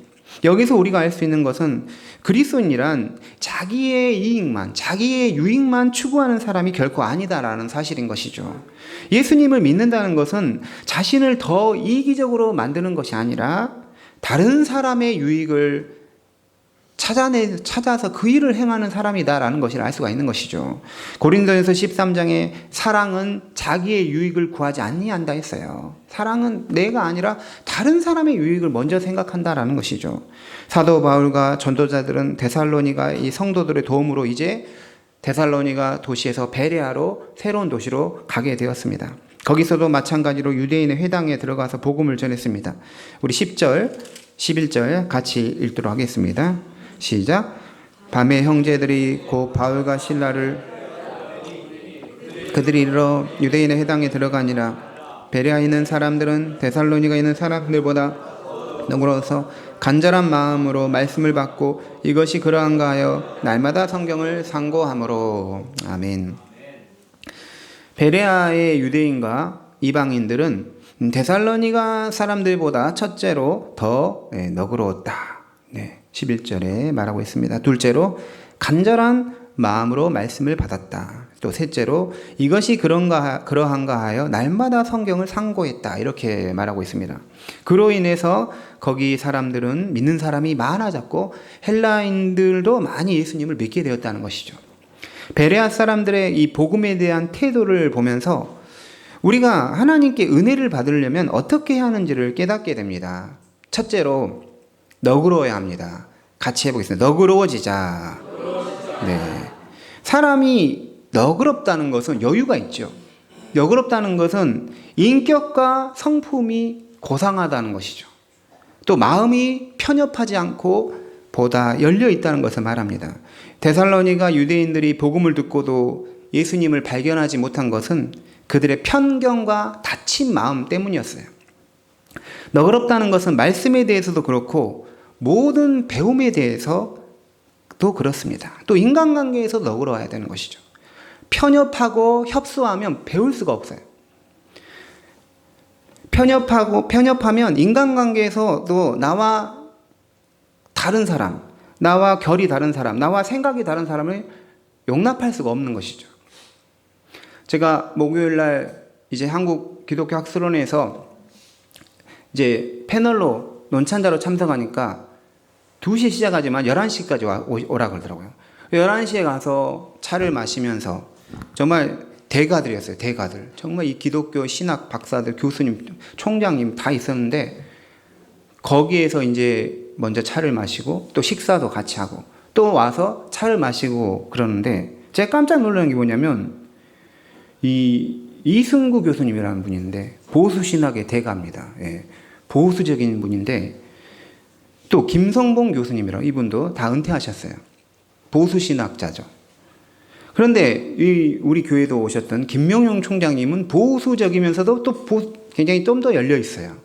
여기서 우리가 알 수 있는 것은 그리스도인이란 자기의 이익만, 자기의 유익만 추구하는 사람이 결코 아니다라는 사실인 것이죠. 예수님을 믿는다는 것은 자신을 더 이기적으로 만드는 것이 아니라 다른 사람의 유익을 찾아서 그 일을 행하는 사람이다라는 것을 알 수가 있는 것이죠. 고린도전서 13장에 사랑은 자기의 유익을 구하지 아니한다 했어요. 사랑은 내가 아니라 다른 사람의 유익을 먼저 생각한다라는 것이죠. 사도 바울과 전도자들은 데살로니가 이 성도들의 도움으로 이제 데살로니가 도시에서 베레아로 새로운 도시로 가게 되었습니다. 거기서도 마찬가지로 유대인의 회당에 들어가서 복음을 전했습니다. 우리 10절, 11절 같이 읽도록 하겠습니다. 시작. 밤에 형제들이 곧 바울과 실라를 그들이 이르러 유대인의 회당에 들어가니라. 베레아에 있는 사람들은 데살로니가에 있는 사람들보다 너그러워서 간절한 마음으로 말씀을 받고 이것이 그러한가 하여 날마다 성경을 상고하므로. 아멘. 베레아의 유대인과 이방인들은 데살로니가 사람들보다 첫째로 더 너그러웠다. 11절에 말하고 있습니다. 둘째로 간절한 마음으로 말씀을 받았다. 또 셋째로 이것이 그러한가 하여 날마다 성경을 상고했다. 이렇게 말하고 있습니다. 그로 인해서 거기 사람들은 믿는 사람이 많아졌고 헬라인들도 많이 예수님을 믿게 되었다는 것이죠. 베레아 사람들의 이 복음에 대한 태도를 보면서 우리가 하나님께 은혜를 받으려면 어떻게 하는지를 깨닫게 됩니다. 첫째로 너그러워야 합니다. 같이 해보겠습니다. 너그러워지자. 네. 사람이 너그럽다는 것은 여유가 있죠. 너그럽다는 것은 인격과 성품이 고상하다는 것이죠. 또 마음이 편협하지 않고 보다 열려 있다는 것을 말합니다. 데살로니가 유대인들이 복음을 듣고도 예수님을 발견하지 못한 것은 그들의 편견과 닫힌 마음 때문이었어요. 너그럽다는 것은 말씀에 대해서도 그렇고 모든 배움에 대해서도 그렇습니다. 또 인간관계에서 너그러워야 되는 것이죠. 편협하고 협소하면 배울 수가 없어요. 편협하면 인간관계에서도 나와 다른 사람, 나와 결이 다른 사람, 나와 생각이 다른 사람을 용납할 수가 없는 것이죠. 제가 목요일날 이제 한국 기독교 학술원에서 이제 패널로 논찬자로 참석하니까 2시에 시작하지만 11시까지 오라 그러더라고요. 11시에 가서 차를 마시면서 정말 대가들이었어요. 대가들. 정말 이 기독교 신학 박사들, 교수님, 총장님 다 있었는데 거기에서 이제 먼저 차를 마시고 또 식사도 같이 하고 또 와서 차를 마시고 그러는데 제가 깜짝 놀라는 게 뭐냐면 이승구 교수님이라는 분인데 보수신학의 대가입니다. 예. 보수적인 분인데 또 김성봉 교수님이라고 이분도 다 은퇴하셨어요. 보수신학자죠. 그런데 우리 교회도 오셨던 김명용 총장님은 보수적이면서도 또 굉장히 좀 더 열려 있어요.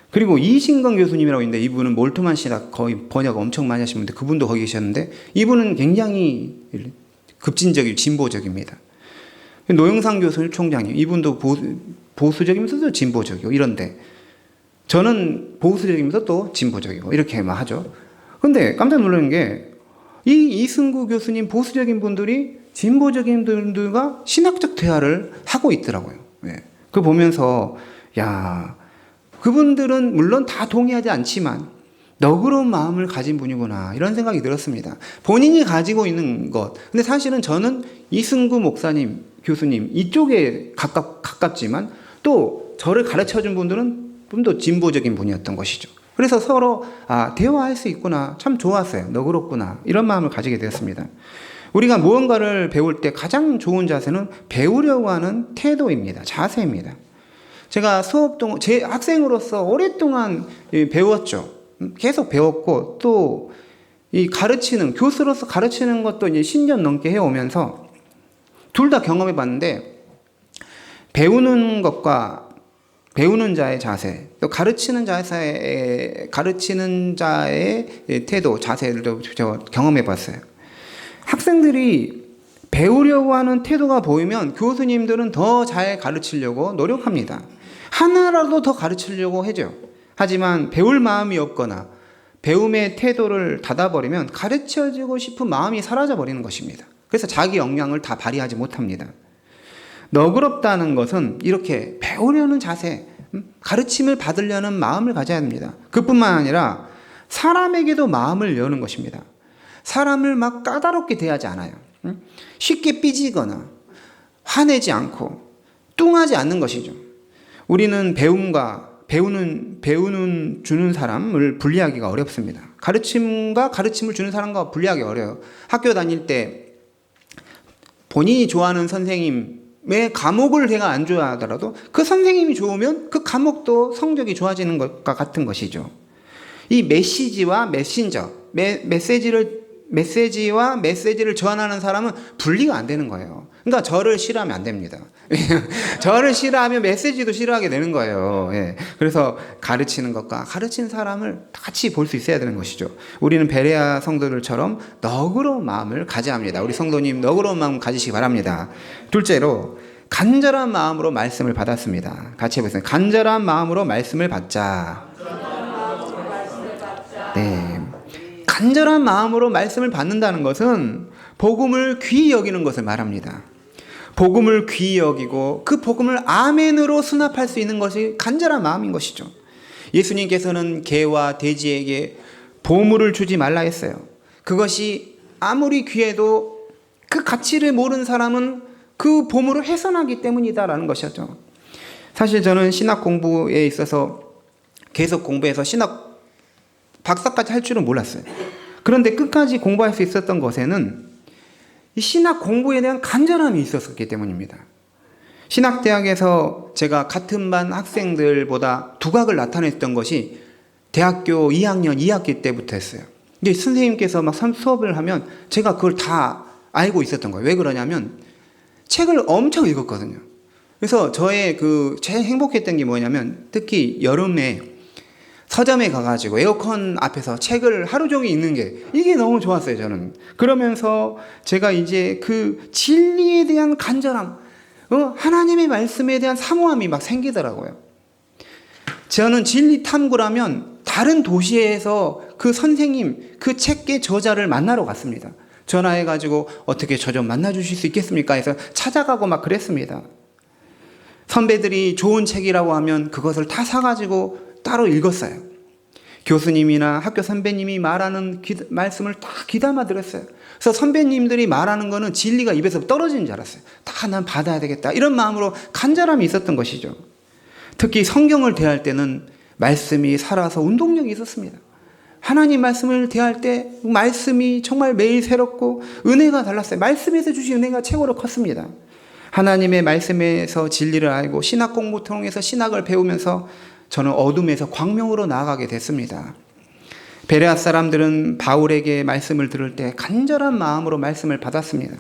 그리고 이신건 교수님이라고 있는데 이분은 몰트만 신학 거의 번역 엄청 많이 하신 분인데 그분도 거기 계셨는데 이분은 굉장히 급진적이고 진보적입니다. 노영상 교수 총장님 이분도 보수적이면서도 진보적이고 이런데 저는 보수적이면서 또 진보적이고 이렇게만 하죠. 근데 깜짝 놀라는 게 이 이승구 교수님 보수적인 분들이 진보적인 분들과 신학적 대화를 하고 있더라고요. 예. 그거 보면서 야, 그분들은 물론 다 동의하지 않지만 너그러운 마음을 가진 분이구나 이런 생각이 들었습니다. 본인이 가지고 있는 것. 근데 사실은 저는 이승구 목사님, 교수님 이쪽에 가깝지만 또 저를 가르쳐준 분들은 좀 더 진보적인 분이었던 것이죠. 그래서 서로 대화할 수 있구나, 참 좋았어요. 너그럽구나 이런 마음을 가지게 되었습니다. 우리가 무언가를 배울 때 가장 좋은 자세는 배우려고 하는 태도입니다. 자세입니다. 제가 제 학생으로서 오랫동안 배웠죠. 계속 배웠고 또 이 교수로서 가르치는 것도 이제 10년 넘게 해오면서 둘 다 경험해 봤는데 배우는 것과 배우는 자의 자세, 또 가르치는 자의 태도, 자세를 제가 경험해 봤어요. 학생들이 배우려고 하는 태도가 보이면 교수님들은 더 잘 가르치려고 노력합니다. 하나라도 더 가르치려고 하죠. 하지만 배울 마음이 없거나 배움의 태도를 닫아버리면 가르쳐주고 싶은 마음이 사라져버리는 것입니다. 그래서 자기 역량을 다 발휘하지 못합니다. 너그럽다는 것은 이렇게 배우려는 자세, 가르침을 받으려는 마음을 가져야 합니다. 그뿐만 아니라 사람에게도 마음을 여는 것입니다. 사람을 막 까다롭게 대하지 않아요. 쉽게 삐지거나 화내지 않고 뚱하지 않는 것이죠. 우리는 주는 사람을 분리하기가 어렵습니다. 가르침과 가르침을 주는 사람과 분리하기 어려워요. 학교 다닐 때 본인이 좋아하는 선생님의 과목을 제가 안 좋아하더라도 그 선생님이 좋으면 그 과목도 성적이 좋아지는 것과 같은 것이죠. 이 메시지와 메시지를 전하는 사람은 분리가 안 되는 거예요. 그러니까 저를 싫어하면 안 됩니다. 저를 싫어하면 메시지도 싫어하게 되는 거예요. 예. 그래서 가르치는 것과 가르치는 사람을 같이 볼 수 있어야 되는 것이죠. 우리는 베레아 성도들처럼 너그러운 마음을 가져야 합니다. 우리 성도님 너그러운 마음 가지시기 바랍니다. 둘째로 간절한 마음으로 말씀을 받았습니다. 같이 해보겠습니다. 간절한 마음으로 말씀을 받자. 네. 간절한 마음으로 말씀을 받는다는 것은 복음을 귀히 여기는 것을 말합니다. 복음을 귀히 여기고 그 복음을 아멘으로 수납할 수 있는 것이 간절한 마음인 것이죠. 예수님께서는 개와 돼지에게 보물을 주지 말라 했어요. 그것이 아무리 귀해도 그 가치를 모르는 사람은 그 보물을 훼손하기 때문이다라는 것이었죠. 사실 저는 신학 공부에 있어서 계속 공부해서 신학 박사까지 할 줄은 몰랐어요. 그런데 끝까지 공부할 수 있었던 것에는 이 신학 공부에 대한 간절함이 있었기 때문입니다. 신학대학에서 제가 같은 반 학생들보다 두각을 나타냈던 것이 대학교 2학년 2학기 때부터 했어요. 근데 선생님께서 막 수업을 하면 제가 그걸 다 알고 있었던 거예요. 왜 그러냐면 책을 엄청 읽었거든요. 그래서 제일 행복했던 게 뭐냐면 특히 여름에 서점에 가가지고 에어컨 앞에서 책을 하루 종일 읽는 게 이게 너무 좋았어요, 저는. 그러면서 제가 이제 그 진리에 대한 간절함, 하나님의 말씀에 대한 사모함이 막 생기더라고요. 저는 진리 탐구라면 다른 도시에서 그 선생님, 그 책의 저자를 만나러 갔습니다. 전화해가지고 어떻게 저 좀 만나주실 수 있겠습니까? 해서 찾아가고 막 그랬습니다. 선배들이 좋은 책이라고 하면 그것을 다 사가지고 따로 읽었어요. 교수님이나 학교 선배님이 말하는 말씀을 다 귀담아 들었어요. 그래서 선배님들이 말하는 거는 진리가 입에서 떨어지는 줄 알았어요. 다 난 받아야 되겠다. 이런 마음으로 간절함이 있었던 것이죠. 특히 성경을 대할 때는 말씀이 살아서 운동력이 있었습니다. 하나님 말씀을 대할 때 말씀이 정말 매일 새롭고 은혜가 달랐어요. 말씀에서 주신 은혜가 최고로 컸습니다. 하나님의 말씀에서 진리를 알고 신학 공부 통해서 신학을 배우면서 저는 어둠에서 광명으로 나아가게 됐습니다. 베레아 사람들은 바울에게 말씀을 들을 때 간절한 마음으로 말씀을 받았습니다.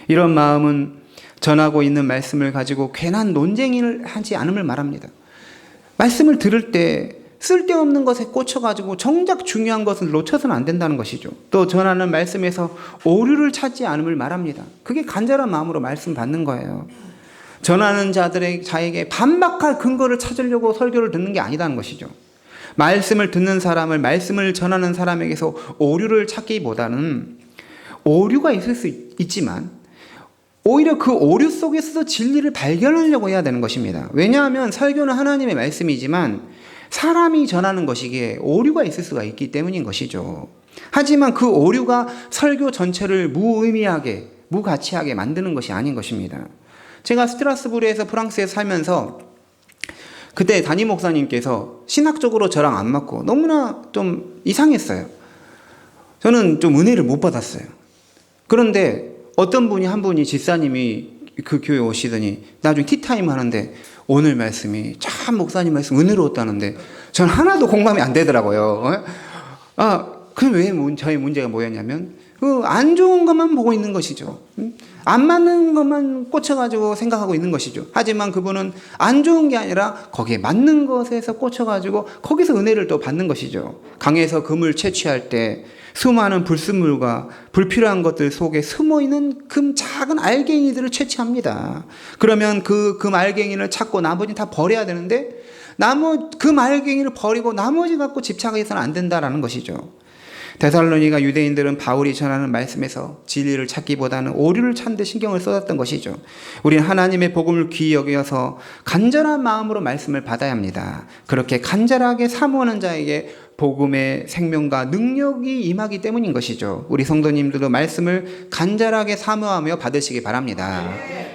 이런 마음은 전하고 있는 말씀을 가지고 괜한 논쟁을 하지 않음을 말합니다. 말씀을 들을 때 쓸데없는 것에 꽂혀가지고 정작 중요한 것을 놓쳐서는 안 된다는 것이죠. 또 전하는 말씀에서 오류를 찾지 않음을 말합니다. 그게 간절한 마음으로 말씀 받는 거예요. 전하는 자에게 반박할 근거를 찾으려고 설교를 듣는 게 아니라는 것이죠. 말씀을 듣는 사람을, 말씀을 전하는 사람에게서 오류를 찾기보다는 오류가 있을 수 있지만 오히려 그 오류 속에서 진리를 발견하려고 해야 되는 것입니다. 왜냐하면 설교는 하나님의 말씀이지만 사람이 전하는 것이기에 오류가 있을 수가 있기 때문인 것이죠. 하지만 그 오류가 설교 전체를 무의미하게, 무가치하게 만드는 것이 아닌 것입니다. 제가 스트라스부르에서 프랑스에 살면서 그때 담임 목사님께서 신학적으로 저랑 안 맞고 너무나 좀 이상했어요. 저는 좀 은혜를 못 받았어요. 그런데 어떤 분이, 한 분이 집사님이 그 교회 오시더니 나중에 티타임 하는데 오늘 말씀이 참 목사님 말씀 은혜로웠다는데 전 하나도 공감이 안 되더라고요. 그럼 왜 저희 문제가 뭐였냐면 안 좋은 것만 보고 있는 것이죠. 안 맞는 것만 꽂혀가지고 생각하고 있는 것이죠. 하지만 그분은 안 좋은 게 아니라 거기에 맞는 것에서 꽂혀가지고 거기서 은혜를 또 받는 것이죠. 강에서 금을 채취할 때 수많은 불순물과 불필요한 것들 속에 숨어있는 금 작은 알갱이들을 채취합니다. 그러면 그 금 알갱이를 찾고 나머지는 다 버려야 되는데 금 알갱이를 버리고 나머지 갖고 집착해서는 안 된다라는 것이죠. 데살로니가 유대인들은 바울이 전하는 말씀에서 진리를 찾기보다는 오류를 찾는 데 신경을 쏟았던 것이죠. 우리는 하나님의 복음을 귀히 여겨서 간절한 마음으로 말씀을 받아야 합니다. 그렇게 간절하게 사모하는 자에게 복음의 생명과 능력이 임하기 때문인 것이죠. 우리 성도님들도 말씀을 간절하게 사모하며 받으시기 바랍니다.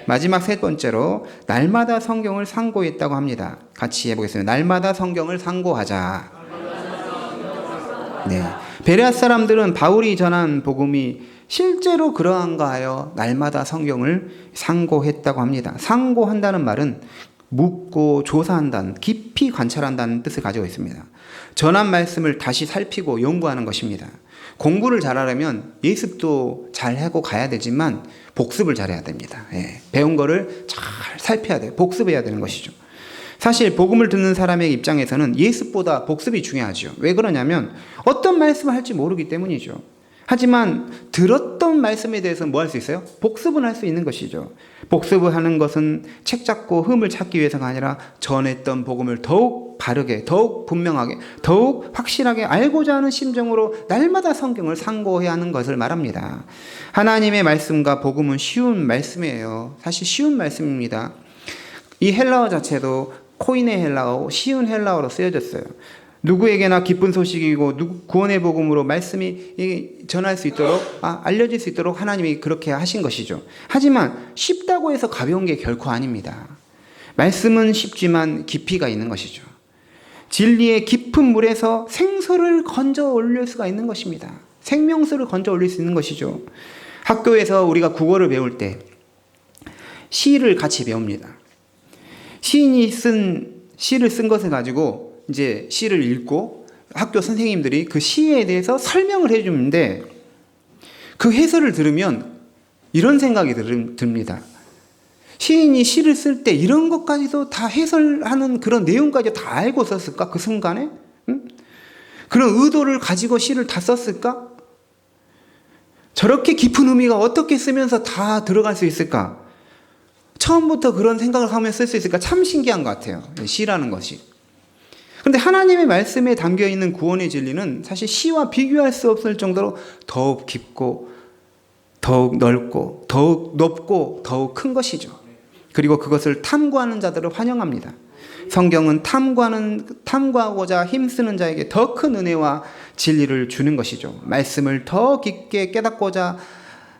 마지막 세 번째로 날마다 성경을 상고했다고 합니다. 같이 해보겠습니다. 날마다 성경을 상고하자. 네. 베레아 사람들은 바울이 전한 복음이 실제로 그러한가 하여 날마다 성경을 상고했다고 합니다. 상고한다는 말은 묻고 조사한다는, 깊이 관찰한다는 뜻을 가지고 있습니다. 전한 말씀을 다시 살피고 연구하는 것입니다. 공부를 잘하려면 예습도 잘하고 가야 되지만 복습을 잘해야 됩니다. 배운 거를 잘 살펴야 돼요. 복습해야 되는 것이죠. 사실 복음을 듣는 사람의 입장에서는 예습보다 복습이 중요하죠. 왜 그러냐면 어떤 말씀을 할지 모르기 때문이죠. 하지만 들었던 말씀에 대해서는 뭐 할 수 있어요? 복습은 할 수 있는 것이죠. 복습을 하는 것은 책 잡고 흠을 찾기 위해서가 아니라 전했던 복음을 더욱 바르게, 더욱 분명하게, 더욱 확실하게 알고자 하는 심정으로 날마다 성경을 상고해야 하는 것을 말합니다. 하나님의 말씀과 복음은 쉬운 말씀이에요. 사실 쉬운 말씀입니다. 이 헬라어 자체도 코이네 헬라어, 쉬운 헬라어로 쓰여졌어요. 누구에게나 기쁜 소식이고 구원의 복음으로 말씀이 전할 수 있도록, 알려질 수 있도록 하나님이 그렇게 하신 것이죠. 하지만 쉽다고 해서 가벼운 게 결코 아닙니다. 말씀은 쉽지만 깊이가 있는 것이죠. 진리의 깊은 물에서 생수를 건져 올릴 수가 있는 것입니다. 생명수를 건져 올릴 수 있는 것이죠. 학교에서 우리가 국어를 배울 때 시를 같이 배웁니다. 시인이 시를 쓴 것을 가지고 이제 시를 읽고 학교 선생님들이 그 시에 대해서 설명을 해주는데 그 해설을 들으면 이런 생각이 듭니다. 시인이 시를 쓸 때 이런 것까지도 다 해설하는 그런 내용까지 다 알고 썼을까? 그 순간에? 그런 의도를 가지고 시를 다 썼을까? 저렇게 깊은 의미가 어떻게 쓰면서 다 들어갈 수 있을까? 처음부터 그런 생각을 하면 쓸 수 있을까? 참 신기한 것 같아요. 시라는 것이. 그런데 하나님의 말씀에 담겨있는 구원의 진리는 사실 시와 비교할 수 없을 정도로 더욱 깊고 더욱 넓고 더욱 높고 더욱 큰 것이죠. 그리고 그것을 탐구하는 자들을 환영합니다. 성경은 탐구하고자 힘쓰는 자에게 더 큰 은혜와 진리를 주는 것이죠. 말씀을 더 깊게 깨닫고자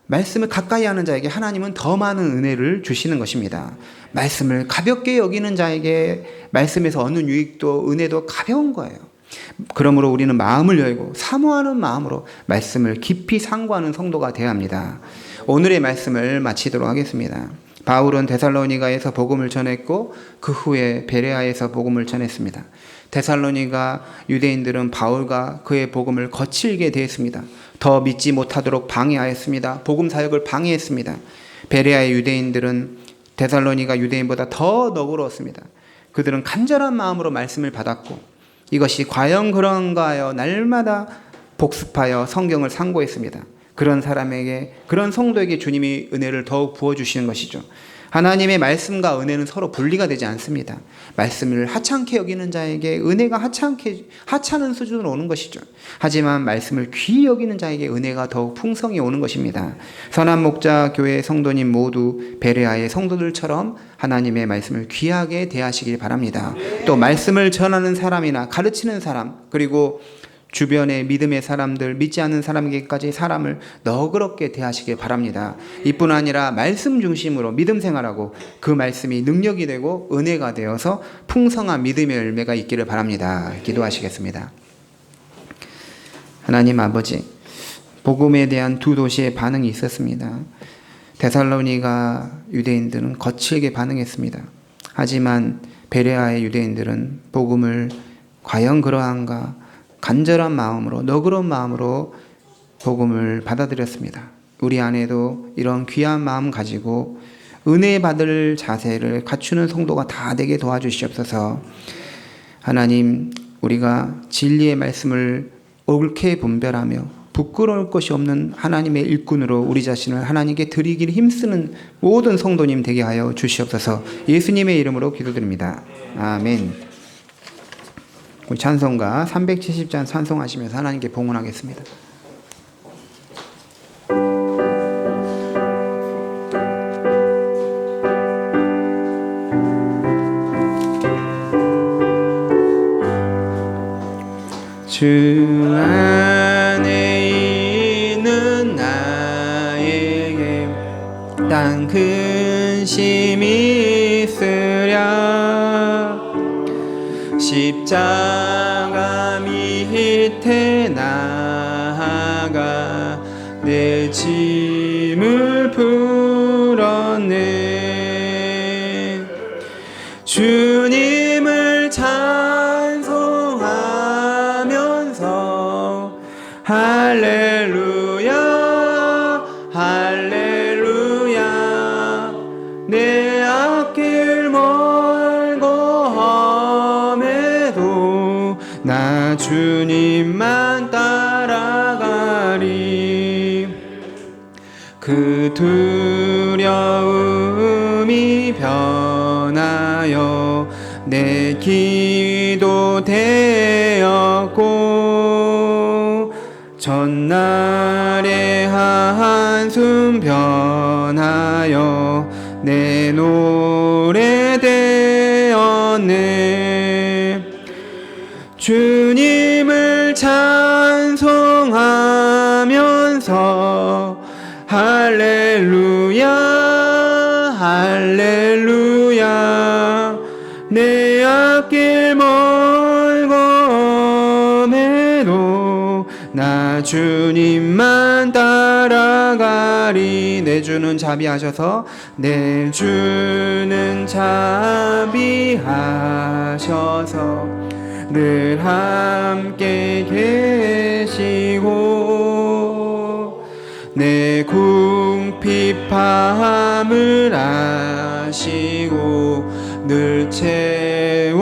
말씀을 가까이 하는 자에게 하나님은 더 많은 은혜를 주시는 것입니다. 말씀을 가볍게 여기는 자에게 말씀에서 얻는 유익도 은혜도 가벼운 거예요. 그러므로 우리는 마음을 열고 사모하는 마음으로 말씀을 깊이 상고하는 성도가 되어야 합니다. 오늘의 말씀을 마치도록 하겠습니다. 바울은 데살로니가에서 복음을 전했고 그 후에 베레아에서 복음을 전했습니다. 데살로니가 유대인들은 바울과 그의 복음을 거칠게 대했습니다. 더 믿지 못하도록 방해하였습니다. 복음 사역을 방해했습니다. 베레아의 유대인들은 데살로니가 유대인보다 더 너그러웠습니다. 그들은 간절한 마음으로 말씀을 받았고 이것이 과연 그런가 하여 날마다 복습하여 성경을 상고했습니다. 그런 사람에게, 그런 성도에게 주님이 은혜를 더욱 부어주시는 것이죠. 하나님의 말씀과 은혜는 서로 분리가 되지 않습니다. 말씀을 하찮게 여기는 자에게 은혜가 하찮은 수준으로 오는 것이죠. 하지만 말씀을 귀히 여기는 자에게 은혜가 더욱 풍성히 오는 것입니다. 선한 목자 교회 성도님 모두 베레아의 성도들처럼 하나님의 말씀을 귀하게 대하시길 바랍니다. 또 말씀을 전하는 사람이나 가르치는 사람, 그리고 주변의 믿음의 사람들, 믿지 않는 사람에게까지 사람을 너그럽게 대하시길 바랍니다. 이뿐 아니라 말씀 중심으로 믿음 생활하고 그 말씀이 능력이 되고 은혜가 되어서 풍성한 믿음의 열매가 있기를 바랍니다. 기도하시겠습니다. 하나님 아버지, 복음에 대한 두 도시의 반응이 있었습니다. 데살로니가 유대인들은 거칠게 반응했습니다. 하지만 베레아의 유대인들은 복음을 과연 그러한가 간절한 마음으로, 너그러운 마음으로 복음을 받아들였습니다. 우리 안에도 이런 귀한 마음 가지고 은혜 받을 자세를 갖추는 성도가 다 되게 도와주시옵소서. 하나님, 우리가 진리의 말씀을 옳게 분별하며 부끄러울 것이 없는 하나님의 일꾼으로 우리 자신을 하나님께 드리기를 힘쓰는 모든 성도님 되게 하여 주시옵소서. 예수님의 이름으로 기도드립니다. 아멘. 우리 찬송가 370장 찬송하시면서 하나님께 봉헌하겠습니다. 주 안에 있는 나에게 딴 근심이 있으랴 십자가 밑에 나아가 내 짐을 풀었네. 주님을 찬송하면서 할렐루야 할렐루야 내 앞길 멀고 험해도 나 주님만 따라가리. 그 두려움이 변하여 내 기도 되었고 전날의 한숨 변하여 내 노래 되었네. 주님을 찬송하면서 할렐루야 할렐루야 내 앞길 멀고 험해도 나 주님만 따라가리. 내 주는 자비하셔서 내 주는 자비하셔서 늘 함께 계시고 내 궁핍함을 아시고 늘 채워주시네.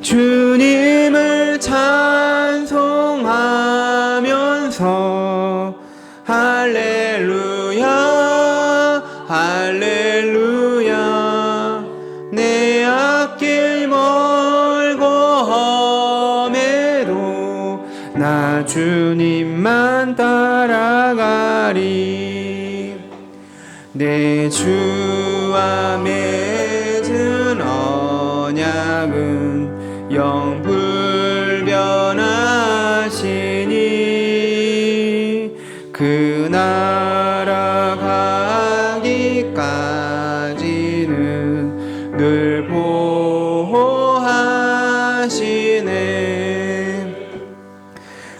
주님을 찬송하면서 할렐루야 할렐루야 내 앞길 멀고 험해도 나 주님만 따라가리. 내 주와 맺은 언약은 영 불변하시니 그 나라 가기까지는 늘 보호하시네.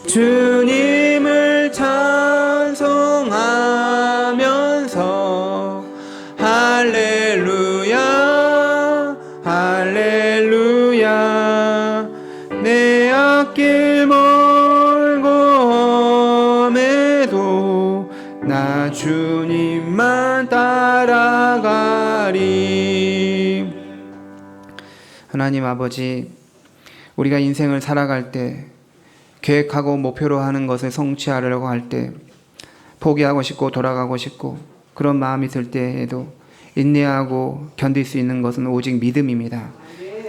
주님을 찬송하면서 할렐루야 할렐루야 내 앞길 멀고 험해도 나 주님만 따라가리. 하나님 아버지, 우리가 인생을 살아갈 때 계획하고 목표로 하는 것을 성취하려고 할 때 포기하고 싶고 돌아가고 싶고 그런 마음이 들 때에도 인내하고 견딜 수 있는 것은 오직 믿음입니다.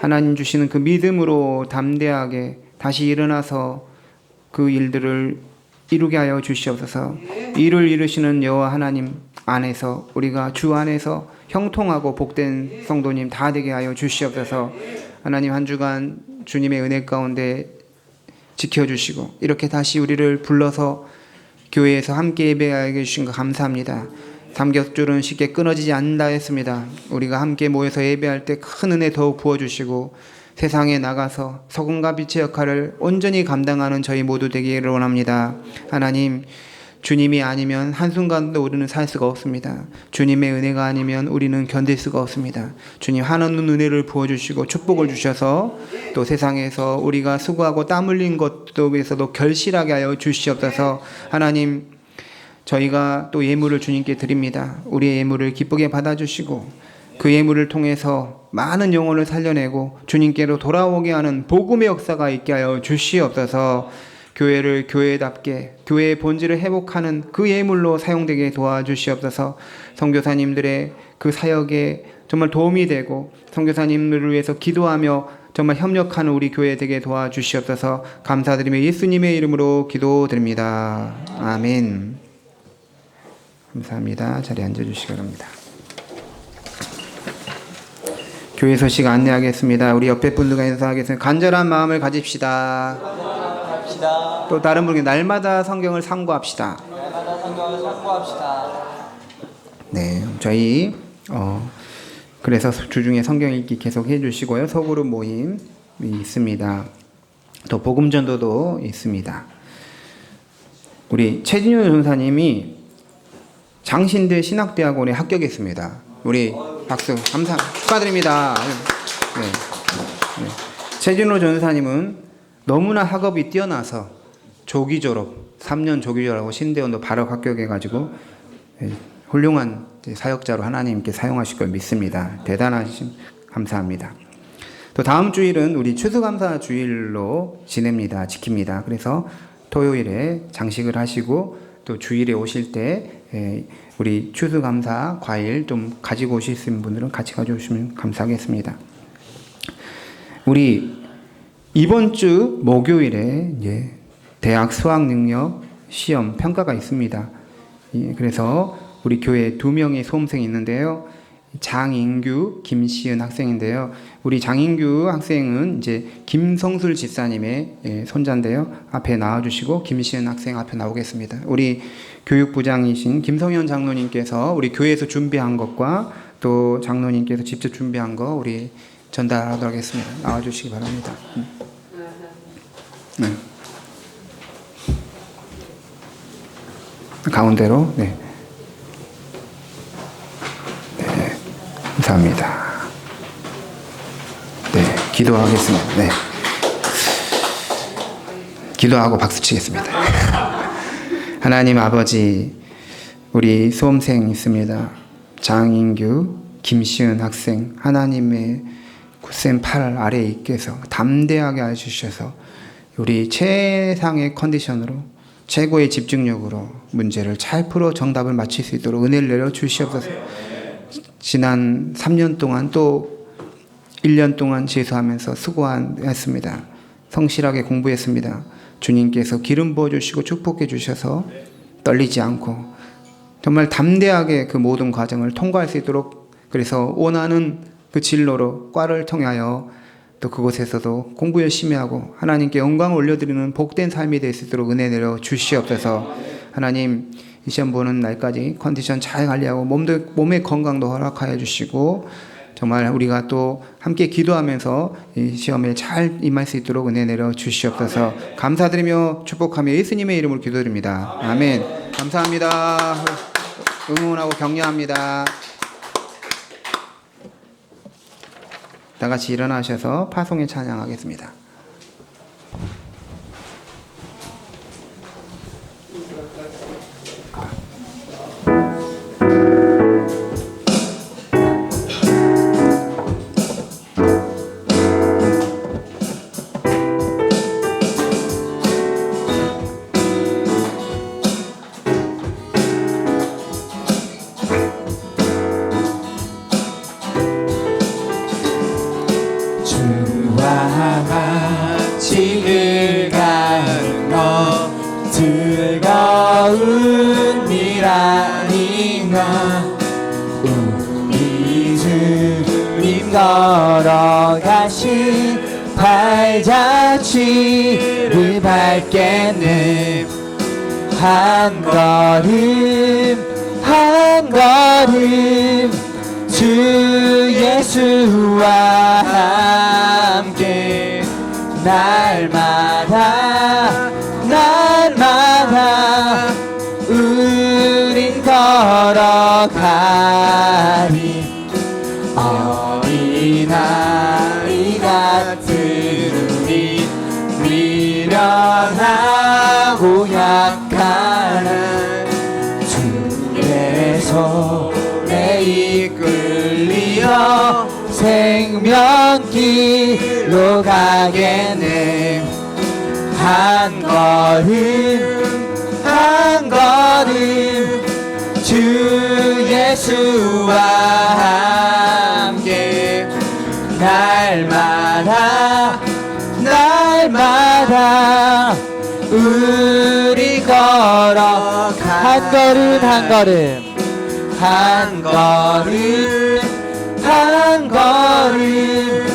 하나님 주시는 그 믿음으로 담대하게 다시 일어나서 그 일들을 이루게 하여 주시옵소서. 이를 이루시는 여호와 하나님 안에서 우리가 주 안에서 형통하고 복된 성도님 다 되게 하여 주시옵소서. 하나님 한 주간 주님의 은혜 가운데 지켜주시고 이렇게 다시 우리를 불러서 교회에서 함께 예배하게 해주신 것 감사합니다. 삼겹줄은 쉽게 끊어지지 않는다 했습니다. 우리가 함께 모여서 예배할 때 큰 은혜 더욱 부어주시고 세상에 나가서 소금과 빛의 역할을 온전히 감당하는 저희 모두 되기를 원합니다. 하나님, 주님이 아니면 한순간도 우리는 살 수가 없습니다. 주님의 은혜가 아니면 우리는 견딜 수가 없습니다. 주님 한없는 은혜를 부어주시고 축복을 주셔서 또 세상에서 우리가 수고하고 땀 흘린 것도 위해서도 결실하게 하여 주시옵소서. 하나님, 저희가 또 예물을 주님께 드립니다. 우리의 예물을 기쁘게 받아주시고 그 예물을 통해서 많은 영혼을 살려내고 주님께로 돌아오게 하는 복음의 역사가 있게 하여 주시옵소서. 교회를 교회답게 교회의 본질을 회복하는 그 예물로 사용되게 도와주시옵소서. 선교사님들의 그 사역에 정말 도움이 되고 선교사님들을 위해서 기도하며 정말 협력하는 우리 교회 되게 도와주시옵소서. 감사드리며 예수님의 이름으로 기도드립니다. 아멘. 감사합니다. 자리에 앉아주시기 바랍니다. 교회 소식 안내하겠습니다. 우리 옆에 분들과 인사하겠습니다. 간절한 마음을 가집시다. 또 다른 분에게 날마다 성경을 상고합시다. 네, 저희 그래서 주중에 성경 읽기 계속 해주시고요. 소그룹 모임이 있습니다. 또 복음전도도 있습니다. 우리 최진효 전사님이 장신대 신학대학원에 합격했습니다. 우리 박수 축하드립니다. 네. 네. 최진호 전사님은 너무나 학업이 뛰어나서 조기 졸업, 3년 조기 졸업하고 신대원도 바로 합격해가지고 훌륭한 사역자로 하나님께 사용하실 걸 믿습니다. 대단하신 감사합니다. 또 다음 주일은 우리 추수감사 주일로 지킵니다. 그래서 토요일에 장식을 하시고 또 주일에 오실 때 우리 추수감사 과일 좀 가지고 오실 분들은 같이 가져오시면 감사하겠습니다. 우리 이번 주 목요일에 이제 대학 수학능력 시험 평가가 있습니다. 그래서 우리 교회에 2명의 수험생이 있는데요. 장인규, 김시은 학생인데요. 우리 장인규 학생은 이제 김성술 집사님의 손자인데요. 앞에 나와주시고 김시은 학생 앞에 나오겠습니다. 우리 교육부장이신 김성현 장로님께서 우리 교회에서 준비한 것과 또 장로님께서 직접 준비한 거 우리 전달하도록 하겠습니다. 나와주시기 바랍니다. 네. 가운데로. 네. 네. 감사합니다. 네. 기도하겠습니다. 네. 기도하고 박수 치겠습니다. 하나님 아버지, 우리 수험생 있습니다. 장인규, 김시은 학생, 하나님의 굳센 팔 아래에 있게서 담대하게 해주셔서 우리 최상의 컨디션으로 최고의 집중력으로 문제를 잘 풀어 정답을 맞힐 수 있도록 은혜를 내려 주시옵소서. 지난 3년 동안 또 1년 동안 재수하면서 수고했습니다. 성실하게 공부했습니다. 주님께서 기름 부어주시고 축복해 주셔서 떨리지 않고 정말 담대하게 그 모든 과정을 통과할 수 있도록, 그래서 원하는 그 진로로 과를 통하여 또 그곳에서도 공부 열심히 하고 하나님께 영광을 올려드리는 복된 삶이 될 수 있도록 은혜 내려 주시옵소서. 하나님, 이 시험 보는 날까지 컨디션 잘 관리하고 몸의 건강도 허락하여 주시고 정말 우리가 또 함께 기도하면서 이 시험에 잘 임할 수 있도록 은혜 내려 주시옵소서. 감사드리며 축복하며 예수님의 이름으로 기도드립니다. 아멘. 감사합니다. 응원하고 격려합니다. 다 같이 일어나셔서 파송에 찬양하겠습니다. 같이 늙어가는 것 즐거운 일 아닌가. 우리 주님 걸어가신 발자취를 밟겠네. 한 걸음 한 걸음 주 예수와 함께 날마다 날마다 우린 걸어가리. 어린아이 같은 우리 미련하고 약한 주의 손에 이끌리어 생명길로 가겠네. 한 걸음 한 걸음 주 예수와 함께 날마다 날마다 우리 걸어 한 걸음 한 걸음 한 걸음 한 걸음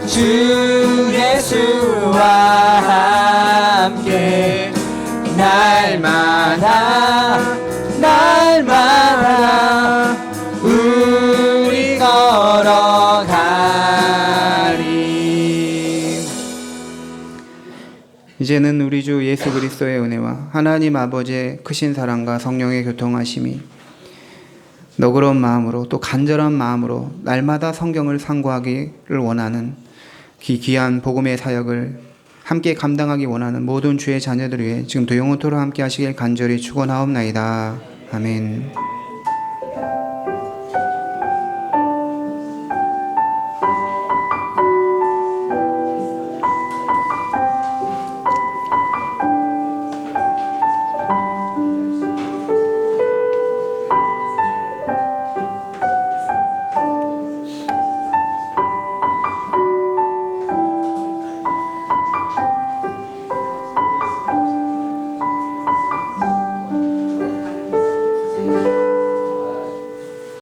주 예수와 함께 날마다 날마다 우리 걸어가리. 이제는 우리 주 예수 그리스도의 은혜와 하나님 아버지의 크신 사랑과 성령의 교통하심이 너그러운 마음으로 또 간절한 마음으로 날마다 성경을 상고하기를 원하는 귀한 복음의 사역을 함께 감당하기 원하는 모든 주의 자녀들 위해 지금도 영원토록 함께 하시길 간절히 축원하옵나이다. 아멘.